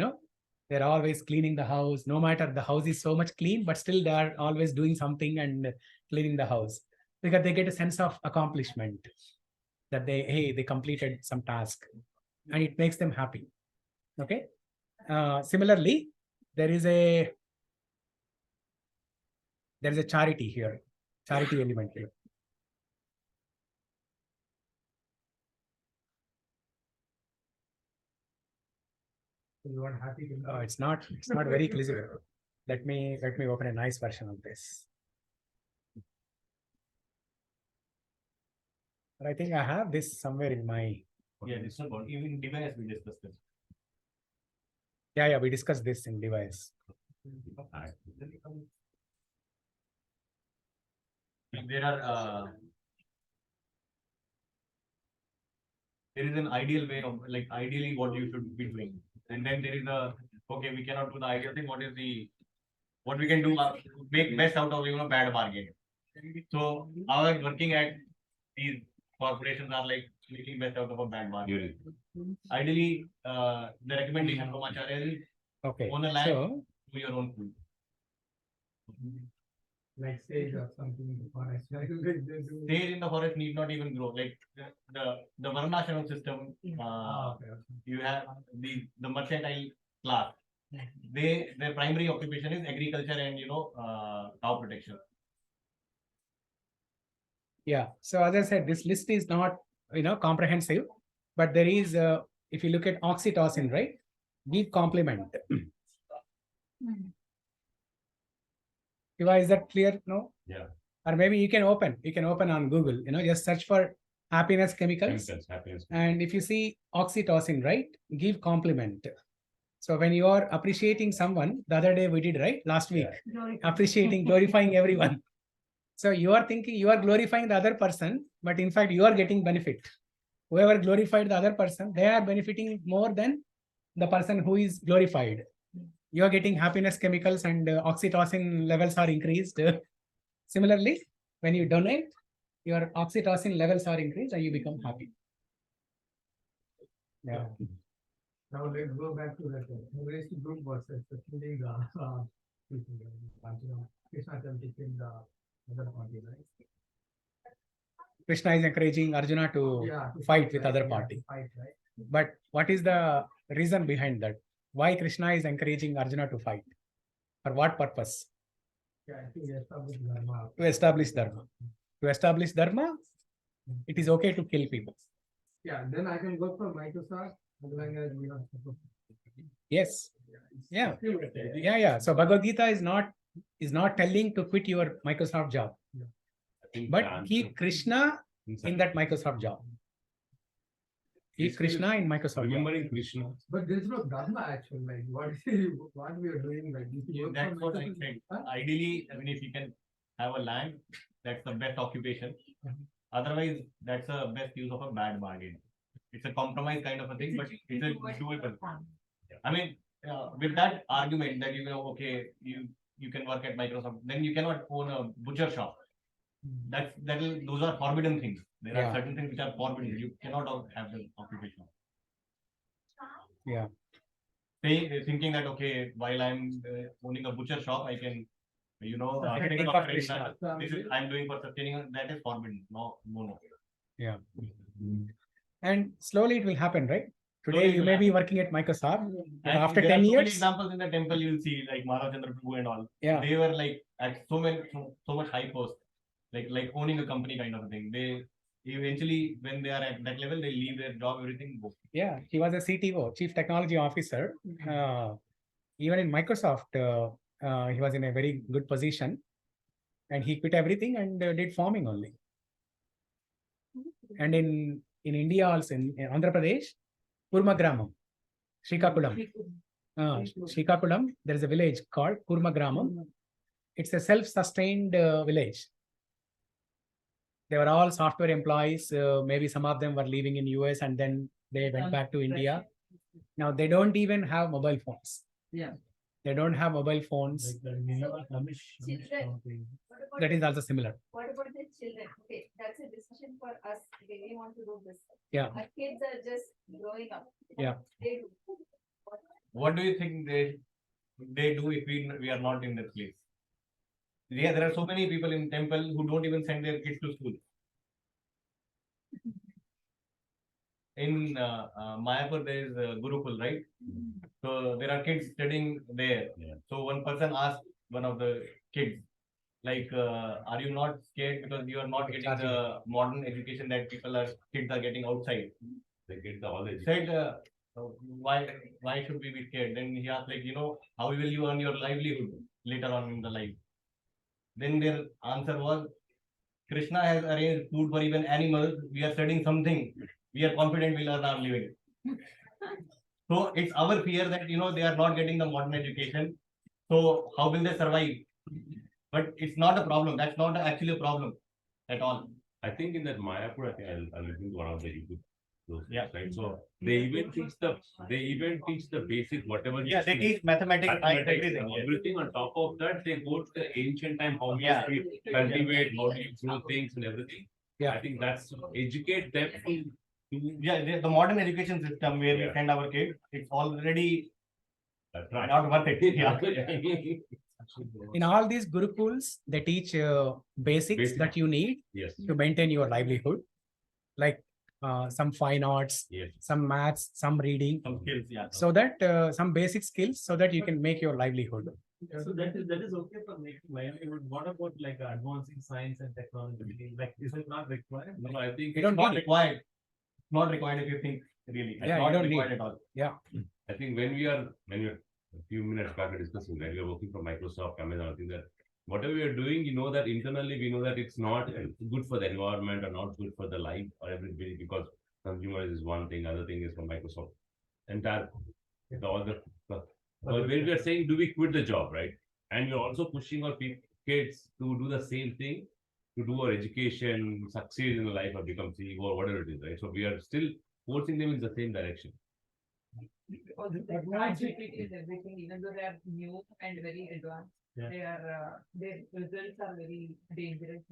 they're always cleaning the house. No matter the house is so much clean, but still they are always doing something and cleaning the house because they get a sense of accomplishment that they completed some task, and it makes them happy. Okay. Similarly, there is a charity here, charity element here. You are happy to It's not very clear. Let me open a nice version of this. But I think I have this somewhere in my. Yeah, this is about even device we discussed this. Yeah, we discussed this in device. There there is an ideal way of like ideally what you should be doing, and then there is a okay, we cannot do the ideal thing. What we can do make best out of bad bargain. So our working at these corporations are like making best out of a bad bargain. Ideally, the recommendation from Acharya is own a land, do your own food. Like sage or something in the forest. Sage in the forest need not even grow. Like the Varnashram system, you have the mercantile class. Their primary occupation is agriculture and cow protection. Yeah. So as I said, this list is not comprehensive, but there is if you look at oxytocin, right? Give compliment. Is that clear? No? Yeah. Or maybe you can open on Google, just search for happiness chemicals. And if you see oxytocin, right? Give compliment. So when you are appreciating someone, the other day we did, right? Last week, appreciating, glorifying everyone. So you are thinking you are glorifying the other person, but in fact, you are getting benefit. Whoever glorified the other person, they are benefiting more than the person who is glorified. You are getting happiness chemicals and oxytocin levels are increased. Similarly, when you donate, your oxytocin levels are increased and you become happy. Yeah. Now let's go back to that raised group versus killing the Krishna taking the other party, right? Krishna is encouraging Arjuna to fight with other party. Fight, right? But what is the reason behind that? Why Krishna is encouraging Arjuna to fight? For what purpose? Yeah, I think establish dharma. To establish dharma. To establish dharma, it is okay to kill people. Yeah, then I can work for Microsoft as long as we are. Yes. Yeah. Yeah. So Bhagavad Gita is not telling to quit your Microsoft job, but keep Krishna in that Microsoft job. Keep Krishna in Microsoft. Remembering Krishna. But there is no dharma action. Like what we are doing. Like that's what I said. Ideally, I mean, if you can have a land, that's the best occupation. Otherwise, that's the best use of a bad bargain. It's a compromise kind of a thing, but it's a doable. I mean, with that argument that okay, you can work at Microsoft, then you cannot own a butcher shop. Those are forbidden things. There are certain things which are forbidden. You cannot have the occupation. Yeah. Thinking that okay, while I'm owning a butcher shop, I can, I'm doing for sustaining. That is forbidden. No. Yeah. And slowly it will happen, right? Today you may be working at Microsoft, but after 10 years. Examples in the temple you'll see like Maharaj Chandra Prabhu and all. Yeah. They were like at so much high post, like owning a company kind of a thing. They eventually, when they are at that level, they leave their job, everything. Go. Yeah, he was a CTO, Chief Technology Officer. Even in Microsoft, he was in a very good position, and he quit everything and did farming only. And in India also, in Andhra Pradesh, Kurmagramam, Srikakulam. Srikakulam, there is a village called Kurmagramam. It's a self-sustained village. They were all software employees. Maybe some of them were living in US and then they went back to India. Now they don't even have mobile phones. Yeah. They don't have mobile phones. That is also similar. What about the children? Okay, that's a decision for us. We want to do this. Yeah. Our kids are just growing up. Yeah. They do. What do you think they do if we are not in that place? Yeah, there are so many people in temple who don't even send their kids to school. In Mayapur, there is Gurukul, right? So there are kids studying there. Yeah. So one person asked one of the kids, like, are you not scared because you are not getting the modern education that kids are getting outside? They get the all education. Said, why should we be scared? Then he asked, like, how will you earn your livelihood later on in the life? Then their answer was, Krishna has arranged food for even animals. We are studying something. We are confident we'll earn our living. So it's our fear that, they are not getting the modern education. So how will they survive? But it's not a problem. That's not actually a problem at all. I think in that Mayapur, I think I'll listen to one of the YouTube those Yeah. things, right? So they even teach the basic whatever. Yeah, they teach mathematics, science, mathematics, everything. Yes. everything. On top of that, they go to the ancient time, how Yeah. to cultivate, how to improve things and everything. Yeah. I think that's to educate them to Yeah, the modern education system where we Yeah. send our kids, it's already right. not worth it. Yeah. In all these gurukuls, they teach basics Basic. that you need Yes. to maintain your livelihood, like some fine arts, Yes. some maths, some reading, Some skills, yeah. so that some basic skills so that you can make your livelihood. So that is okay for making livelihood. What about like advancing science and technology? Like, is it not required? No, I think You don't Not need it. required. Not required if you think really. It's Yeah, you not don't required need at all. Yeah. I think when we are a few minutes back discussing that we are working for Microsoft, Amazon, I think that whatever we are doing, you know that internally we know that it's not good for the environment or not good for the life or everybody, because consumers is one thing, other thing is for Microsoft. Entire all the but when we are saying, do we quit the job, right? And you're also pushing our kids to do the same thing, to do our education, succeed in life or become CEO or whatever it is, right? So we are still forcing them in the same direction. Because the technology is everything, even though they are new and very advanced, their results are very dangerous.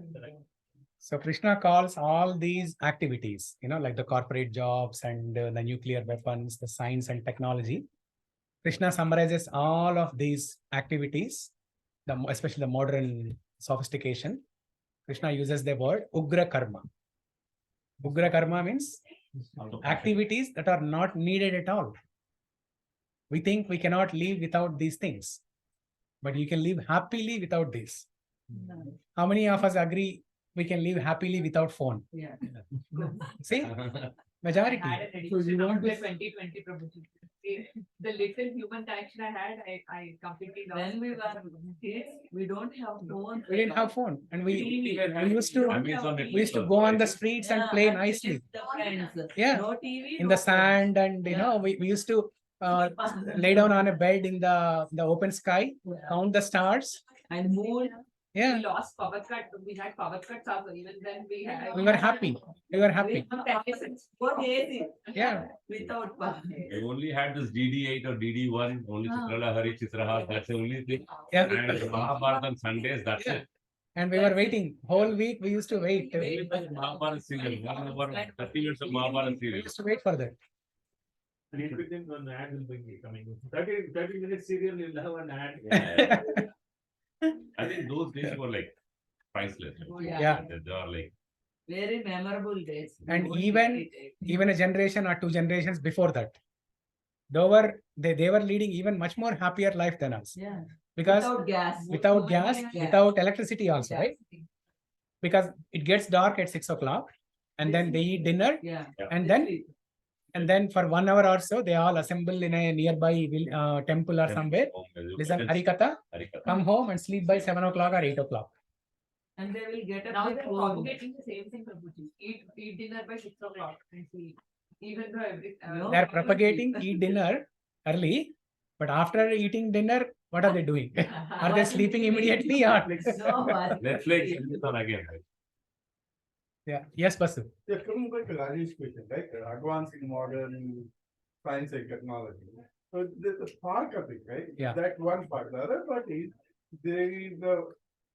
So Krishna calls all these activities, like the corporate jobs and the nuclear weapons, the science and technology. Krishna summarizes all of these activities, especially the modern sophistication. Krishna uses the word Ugra Karma. Ugra Karma means activities that are not needed at all. We think we cannot live without these things, but you can live happily without this. How many of us agree we can live happily without phone? Yeah. See, majority. I had an So you addiction want after to- 2020 Prabhuji. The little human connection I had, I completely lost. When we were kids, we don't have phone. We didn't have phone, and we used to Amazon, we used to go on the streets and play nicely. The friends. Yeah. No TV. In no the sand, and we used to lay down on a bed in the open sky, count the stars. And moon. Yeah, We lost power cut. We had power cuts also. Even then we had. we were happy. We were happy. What is it? Yeah. Without power. We only had this DD8 or DD1, only Chitrala Hari Chitraha, that's the only thing. Yeah. And Mahabharata on Sundays, that's Yeah. it. And we were waiting whole week. We used to wait. Only the Mahabharata serial, 1 hour, 30 minutes of Mahabharata We serial. used to wait for that. Within one ad will be coming. 30 minutes serial, you'll have an ad. I think those days were like priceless. Yeah. They are like, Very memorable days. And Won't even forget it. even a generation or 2 generations before that, they were leading even much more happier life than us, Yeah. because Without gas. without electricity also, right? Because it gets dark at 6 o'clock, and then they eat dinner, Yeah. and then for 1 hour or so they all assemble in a nearby temple or somewhere, listen Harikatha, come home and sleep by 7 o'clock or 8 o'clock. And they will get up. Now with they're phone. propagating the same thing, Prabhuji. Eat dinner by 6 o'clock and sleep. Even though No. They are propagating eat dinner early, but after eating dinner, what are they doing? Are they sleeping immediately or? No, but- Netflix is on again. Right? Yeah. Yes, Basu. Yeah, coming back to Rajesh's question, right? Advancing modern science and technology. So there's a part of it, right? Yeah. That one part. The other part is there is the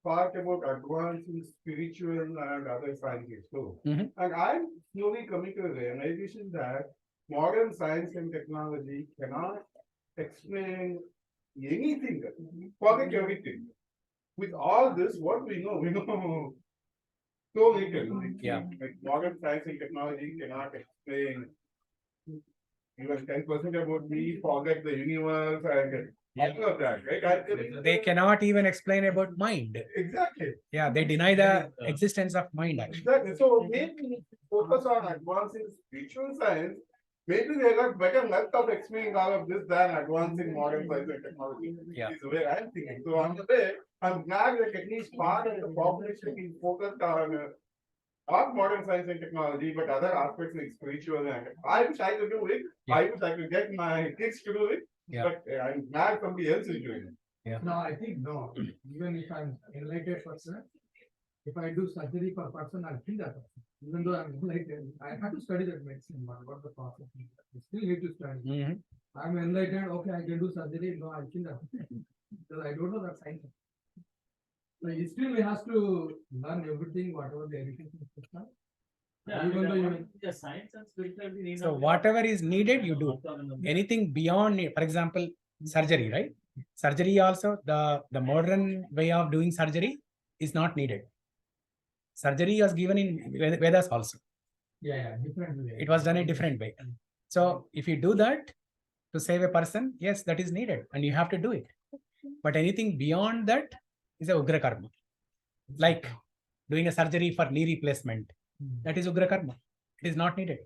part about advancing spiritual and other sciences too. Mhm. And I'm slowly coming to the realization that modern science and technology cannot explain anything, forget everything. With all this, what we know so little. Yeah. Like modern science and technology cannot explain even 10% about me, forget the universe and all of that, right? They cannot even explain about mind. Exactly. Yeah, they deny the existence of mind actually. Exactly. So maybe we focus on advancing spiritual science. Maybe they got better method of explaining all of this than advancing modern science and technology. Yeah. Is the way I'm thinking. So on the way, I'm glad that at least part of the population is focused on not modern science and technology, but other aspects like spiritual. And I wish I could do it. Yeah. I wish I could get my kids to do it. Yeah. But I'm glad somebody else is doing it. Yeah. No, I think no. Even if I'm enlightened person, if I do surgery for a person, I'll kill that person. Even though I'm enlightened, I have to study that medicine, what the process is. I still need to study. Mhm. I'm enlightened, okay, I can do surgery, no, I'll kill that person. Because I don't know that science. So still we have to learn everything, whatever the education system. Yeah, Even though you the science and spirituality need So not be- whatever is needed, you do. Anything beyond it, for example, surgery, right? Surgery also, the modern way of doing surgery is not needed. Surgery was given in Vedas also. yeah, different way. It was done a different way. So if you do that to save a person, yes, that is needed and you have to do it. But anything beyond that is a Ugra karma. Like doing a surgery for knee replacement, that is Ugra karma. It is not needed.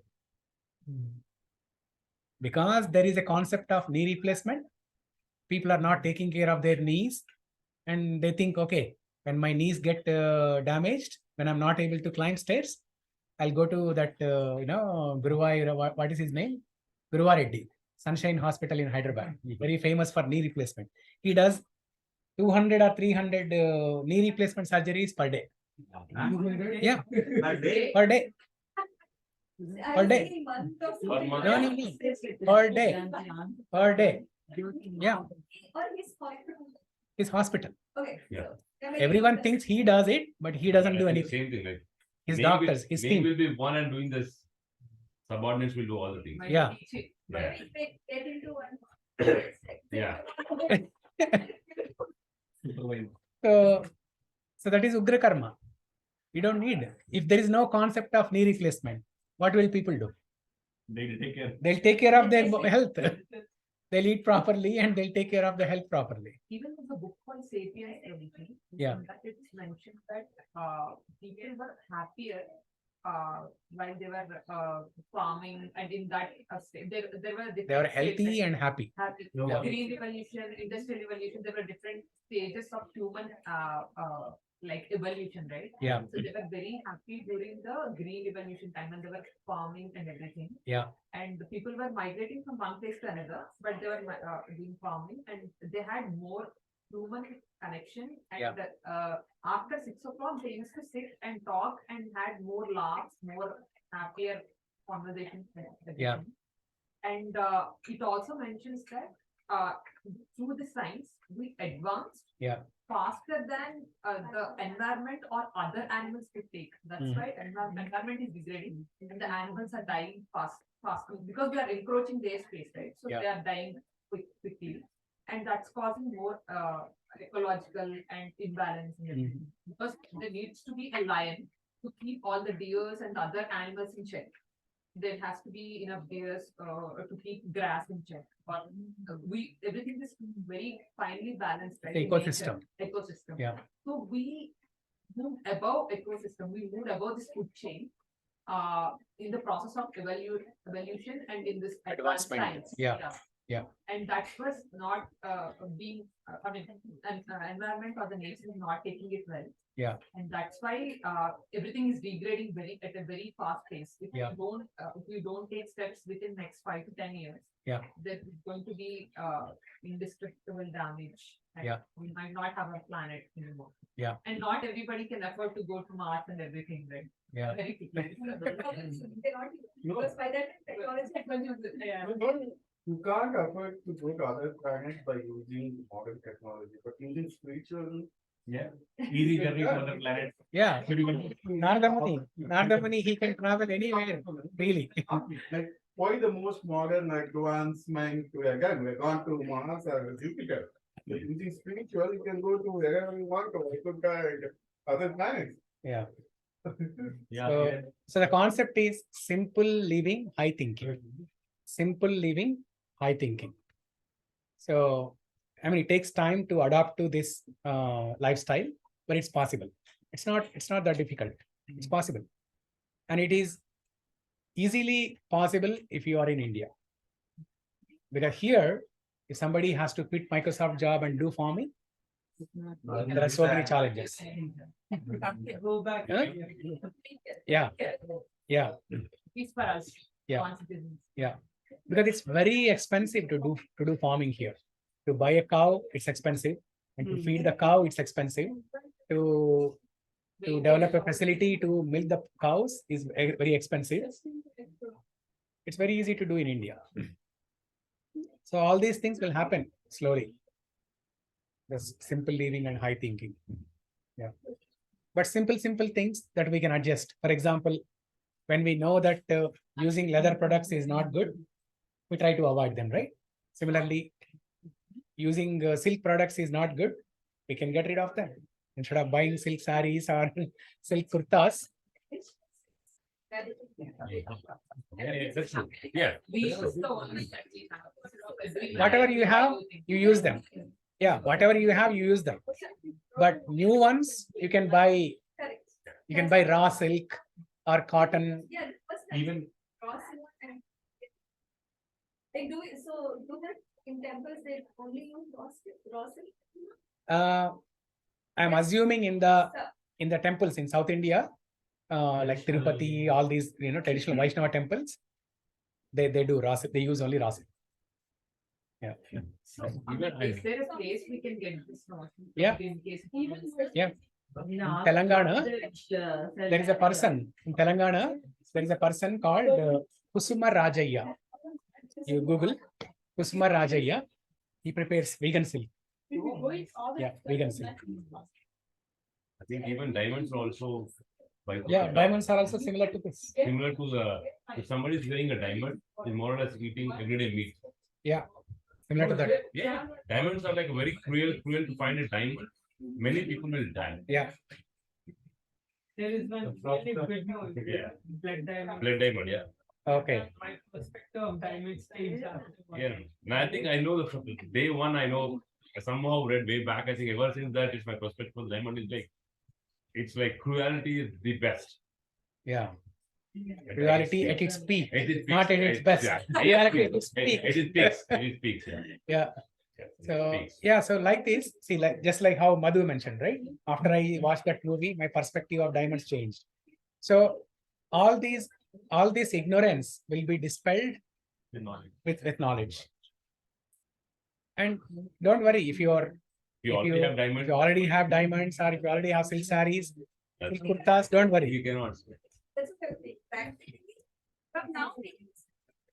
Because there is a concept of knee replacement, people are not taking care of their knees and they think, okay, when my knees get damaged, when I'm not able to climb stairs, I'll go to that, Guruvayur, what is his name? Guruvareddy, Sunshine Hospital in Hyderabad, very famous for knee replacement. He does 200 or 300 knee replacement surgeries per day. Yeah, Per day? per day. Per day. Per month. No. Per day. Per day. Yeah. His hospital. Okay. Yeah. Everyone thinks he does it, but he doesn't do anything. Same thing, like His name doctors, will, his name team. will be one and doing this. Subordinates will do all the things. Yeah. Yeah. Get into one. Yeah. So that is Ugra karma. You don't need. If there is no concept of knee replacement, what will people do? They take care. They'll take care of their health. They'll eat properly and they'll take care of the health properly. Even in the book called Sapiens Religion, Yeah. that it's mentioned that people were happier while they were farming, and in that state, there were different They were healthy stages. and happy. Happy. Yeah. Green revolution, industrial revolution, there were different stages of human like evolution, right? Yeah. So they were very happy during the green revolution time, and they were farming and everything. Yeah. And the people were migrating from one place to another, but they were doing farming, and they had more human connection. And after 6 o'clock, they used to sit and talk and had more laughs, more happier conversations. And everything. Yeah. And it also mentions that through the science, we advanced Yeah. faster than the environment or other animals could take. That's why environment is degrading and the animals are dying faster because we are encroaching their space, right? So they are dying quickly, and that's causing more ecological and imbalance in everything. Because there needs to be a lion to keep all the deers and other animals in check. There has to be enough deers to keep grass in check. But everything is very finely balanced, right? in Ecosystem. nature. Ecosystem. Yeah. So we moved above ecosystem. We moved above this food chain in the process of evolution and in this advanced Advancement. science. Yeah. And that was not being, an environment or the nature is not taking it well. Yeah. And that's why everything is degrading at a very fast pace. If we don't take steps within next 5 to 10 years, there is going to be indestructible damage. And we might not have a planet anymore. Yeah. And not everybody can afford to go to Mars and everything, right? Yeah. Very quickly. Because by that technology. You can't afford to go to other planets by using modern technology, but using spiritual. Yeah. Easy journey to other planets. Yeah. Nardamani, he can travel anywhere, really. Like, why the most modern advancement? Again, we're gone to Mars or Jupiter. Like, using spiritual, you can go to wherever you want to. You could other planets. Yeah. Yeah. So the concept is simple living, high thinking. Simple living, high thinking. So, I mean, it takes time to adapt to this lifestyle, but it's possible. It's not that difficult. It's possible. And it is easily possible if you are in India. Because here, if somebody has to quit Microsoft job and do farming, there are so many challenges. Go back. Huh? Yeah. Yeah. It's for us. Yeah. Yeah. Because it's very expensive to do farming here. To buy a cow, it's expensive. And to feed the cow, it's expensive. To to develop a facility to milk the cows is very expensive. It's very easy to do in India. So all these things will happen slowly. This simple living and high thinking. Yeah. But simple things that we can adjust. For example, when we know that using leather products is not good, we try to avoid them, right? Similarly, using silk products is not good, we can get rid of them. Instead of buying silk saris or silk kurtas. Yeah. Whatever you have, you use them. Yeah, whatever you have, you use them. But new ones, you can buy raw silk or cotton. Even Like do that in temples they only use raw silk? I'm assuming in the temples in South India, like Tirupati, all these traditional Vaishnava temples, they do raw silk. They use only raw silk. Yeah. Is there a place we can get this from? Yeah. In case even Yeah. In Telangana, there is a person in Telangana. There is a person called Kusuma Rajaya. You Google Kusuma Rajaya. He prepares vegan silk. Yeah, vegan silk. I think even diamonds are also. Yeah, diamonds are also similar to this. Similar to if somebody is wearing a diamond, is more or less eating everyday meat. Yeah, similar to that. Yeah, diamonds are like very cruel to find a diamond. Many people will die. Yeah. There is one really good Yeah. blood diamond. Blood diamond, yeah. Okay. My perspective of diamonds changed after one. Yeah. And I think I know from day one, I know I somehow read way back. I think ever since that, it's my perspective of diamond is like, it's like cruelty is the best. Yeah. Reality at its peak, At its peak, not at its best. yeah. Reality at its At peak. its peaks. At its peaks, yeah. Yeah. Yeah, So it peaks. yeah, so like this, see, like just like how Madhu mentioned, right? After I watched that movie, my perspective of diamonds changed. So all this ignorance will be dispelled The knowledge. with knowledge. And don't worry if you already have diamonds. if you already have diamonds or if you already have silk saris, That's- silk kurtas, don't worry. You cannot. That's okay. Practically, from now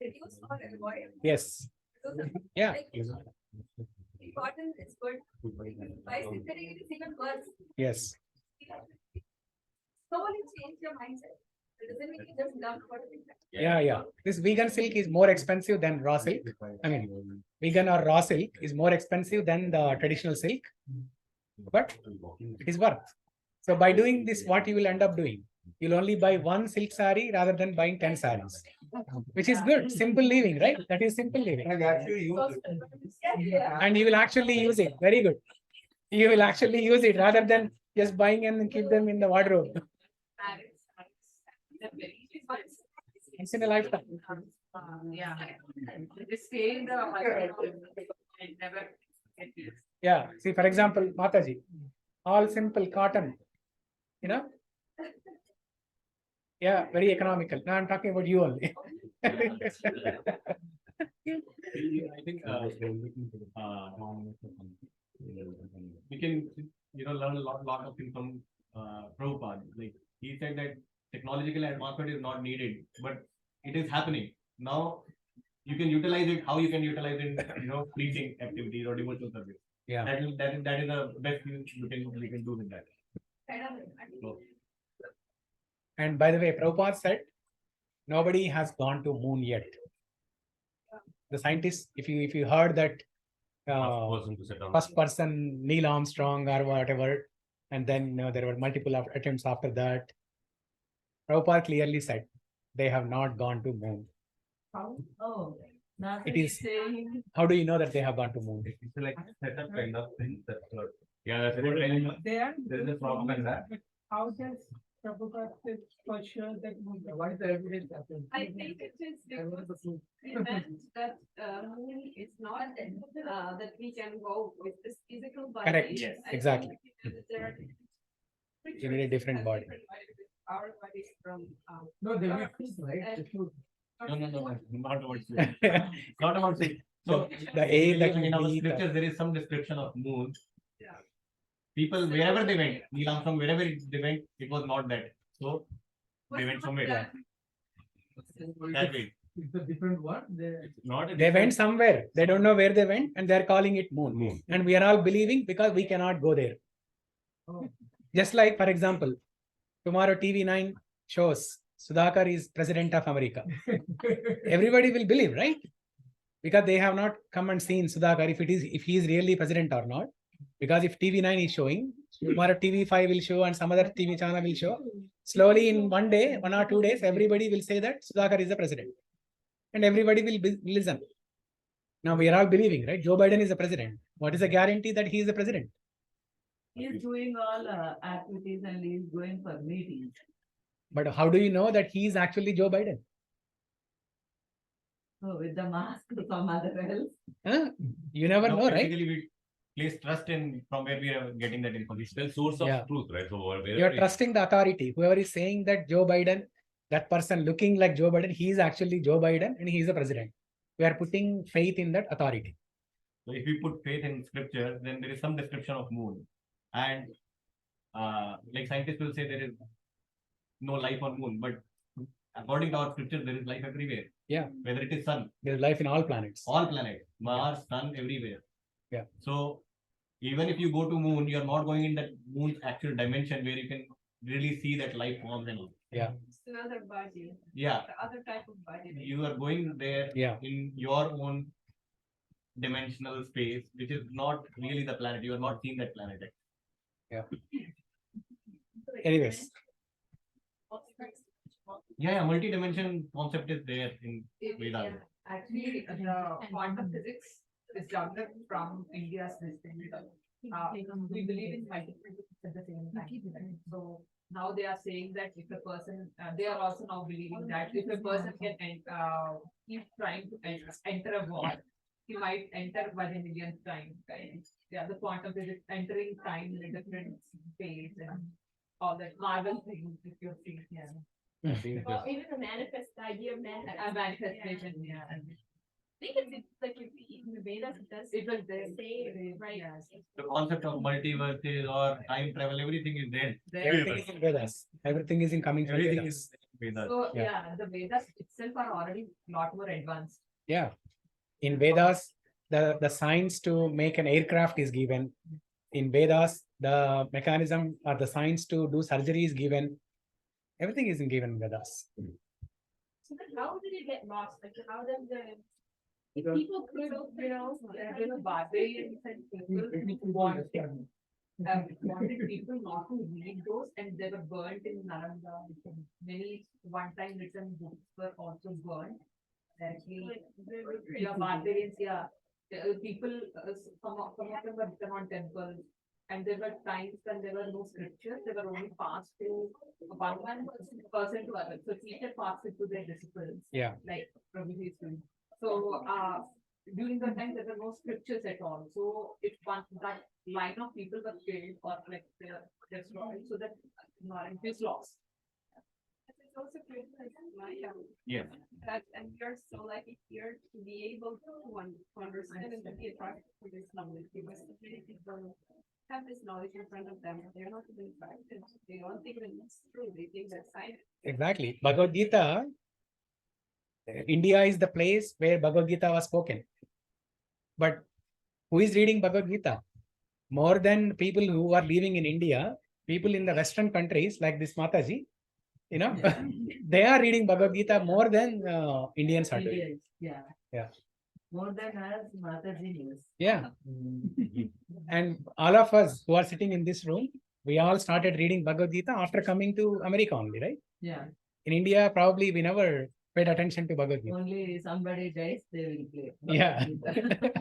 reduce or avoid. Yes. Yeah. Cotton is good. By synthetic it is even worse. Yes. Slowly change your mindset. It doesn't mean you just dump what you think. Yeah. This vegan silk is more expensive than raw silk. I mean, vegan or raw silk is more expensive than the traditional silk, but it is worth. So by doing this, what you will end up doing? You'll only buy one silk sari rather than buying 10 saris, which is good. Simple living, right? That is simple living. And you will actually use it. Very good. You will actually use it rather than just buying and keep them in the wardrobe. Once in a lifetime. Yeah. Just stay in the and never get this. Yeah. See, for example, Mataji, all simple cotton, Yeah, very economical. Now I'm talking about you only. I think we can learn a lot of things from Prabhupada. Like he said that technological advancement is not needed, but it is happening now. You can utilize it. How you can utilize it? Preaching activities or devotional service. Yeah. That is the best use we can do with that. So, And by the way, Prabhupada said, nobody has gone to moon yet. The scientists, if you heard that first person Neil Armstrong or whatever, and then there were multiple attempts after that. Prabhupada clearly said they have not gone to moon. Oh, It is. saying. How do you know that they have gone to moon? It's like setup kind of thing. Yeah, that's what There is a problem in that. But how does Prabhupada say for sure that What is the evidence? I think it is because he meant that moon is not that we can go with this physical body. Correct. Yes, I think exactly. there are You need a different body. Our bodies from No, they will Earth, right? and- They should. no, not about sleep. Not about sleep. So The A that in our we- scriptures there is some description of moon. People, wherever they went, Neil Armstrong, wherever they went, it was not that. So they went somewhere. That way. It's a different one. Not a They went different- somewhere. They don't know where they went, and they're calling it moon. And we are all believing because we cannot go there. Just like, for example, tomorrow TV9 shows Sudhakar is President of America. Everybody will believe, right? Because they have not come and seen Sudhakar if he is really president or not. Because if TV9 is showing, tomorrow TV5 will show and some other TV channel will show. Slowly in 1 day, 1 or 2 days, everybody will say that Sudhakar is the president. And everybody will listen. Now we are all believing, right? Joe Biden is the president. What is the guarantee that he is the president? He is doing all activities and he is going for meetings. But how do you know that he is actually Joe Biden? So with the mask or some other else. Huh? You never Now, know, right? basically, we place trust in from where we are getting that information. Well, source of Yeah. truth, right? So wherever You are it- trusting the authority. Whoever is saying that Joe Biden, that person looking like Joe Biden, he is actually Joe Biden and he is the president. We are putting faith in that authority. So if we put faith in scripture, then there is some description of moon. And like scientists will say there is no life on moon, but according to our scripture, there is life everywhere. Yeah. Whether it is sun, There is life in all planets. all planets, Mars, sun, everywhere. Yeah. So even if you go to moon, you are not going in that moon's actual dimension where you can really see that life forms and all. Yeah. It's another body. Yeah. The other type of body. You are going there Yeah. in your own dimensional space, which is not really the planet. You are not seeing that planet. Yeah. Anyways. Yeah, multi-dimension concept is there in Vedas. Actually, the quantum physics is developed from India's wisdom. We believe in multiple physics at the same time. So now they are saying that if a person, they are also now believing that if a person can keep trying to enter a wall, he might enter by the millionth time. Right? Yeah, the quantum physics entering time in a different space and all that Marvel things if you're seeing. Yeah. Well, even the manifest, the idea of A manifestation, yeah. I think it's like in the Vedas, it does. It was there. Say, right. The concept of multiverses or time travel, everything is there. Everything is in Vedas. Everything is in coming from Everything Vedas. is Vedas. So Yeah. yeah, the Vedas itself are already a lot more advanced. Yeah. In Vedas, the science to make an aircraft is given. In Vedas, the mechanism or the science to do surgery is given. Everything is given in Vedas. So then how did it get lost? Like, how did the people could, There were barbarians and people wanted people not to read those, and they were burnt in Nalanda. Many one-time written books were also burnt. Actually, yeah, barbarians, yeah. People, some of them were written on temples, and there were times when there were no scriptures. They were only passed to one person to other. So teacher passed it to their disciples. Yeah. Like Prabhupada is doing. So during the time there were no scriptures at all. So if that line of people were killed or like they're destroyed, so that knowledge is lost. it's also good, like, Yes. that, and you're so lucky here to be able to understand and to be attracted to this knowledge, because many people have this knowledge in front of them, they're not even practiced, they don't think that it's true, they think that's science. Exactly. Bhagavad Gita, India is the place where Bhagavad Gita was spoken. But who is reading Bhagavad Gita? More than people who are living in India, people in the Western countries like this Mataji, they are reading Bhagavad Gita more than Indians are doing. Indians, yeah. Yeah. More than us, Mataji is. Yeah. And all of us who are sitting in this room, we all started reading Bhagavad Gita after coming to America only, right? Yeah. In India, probably we never paid attention to Bhagavad Gita. Only somebody dies, they will play. Yeah.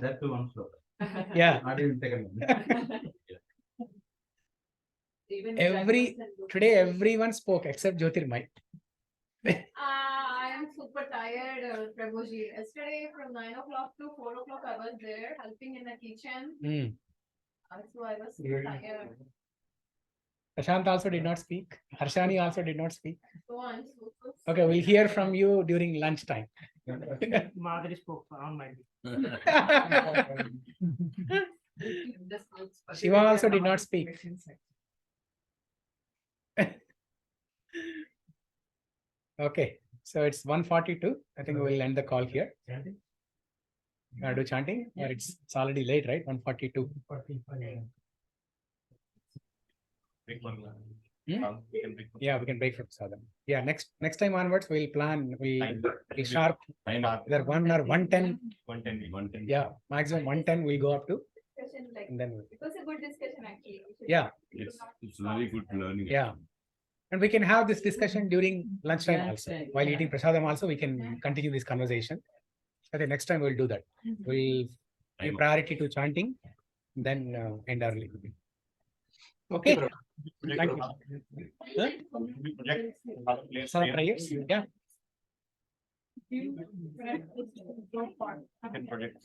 That too one sloka. Yeah. Not even second one. Even Today everyone spoke except Jyotirmay. I am super tired, Prabhuji. Yesterday from 9 o'clock to 4 o'clock, I was there helping in the kitchen. So I was super tired. Prashant also did not speak. Harshani also did not speak. So on. Okay, we'll hear from you during lunchtime. Madhuri spoke on my. This looks Shiva also did not speak. Okay, so it's 1:42. I think we'll end the call here. Do chanting, or it's already late, right? 1:42. Big one. Hmm? We can break. Yeah, we can break from sadhana. Yeah, next time onwards we'll plan. We'll sharp. Either 1 or 1:10. 110. Yeah, maximum 1:10 we'll go up to. Discussion, like, And then it was a good discussion actually. We should- yeah, It's very good learning. yeah. And we can have this discussion during lunchtime also. Lunchtime, While yeah. eating prasadam also, we can continue this conversation. I think next time we'll do that. We'll give priority to chanting, then end early. Okay. Thank you. Huh? Some prayers. Yeah. You- Project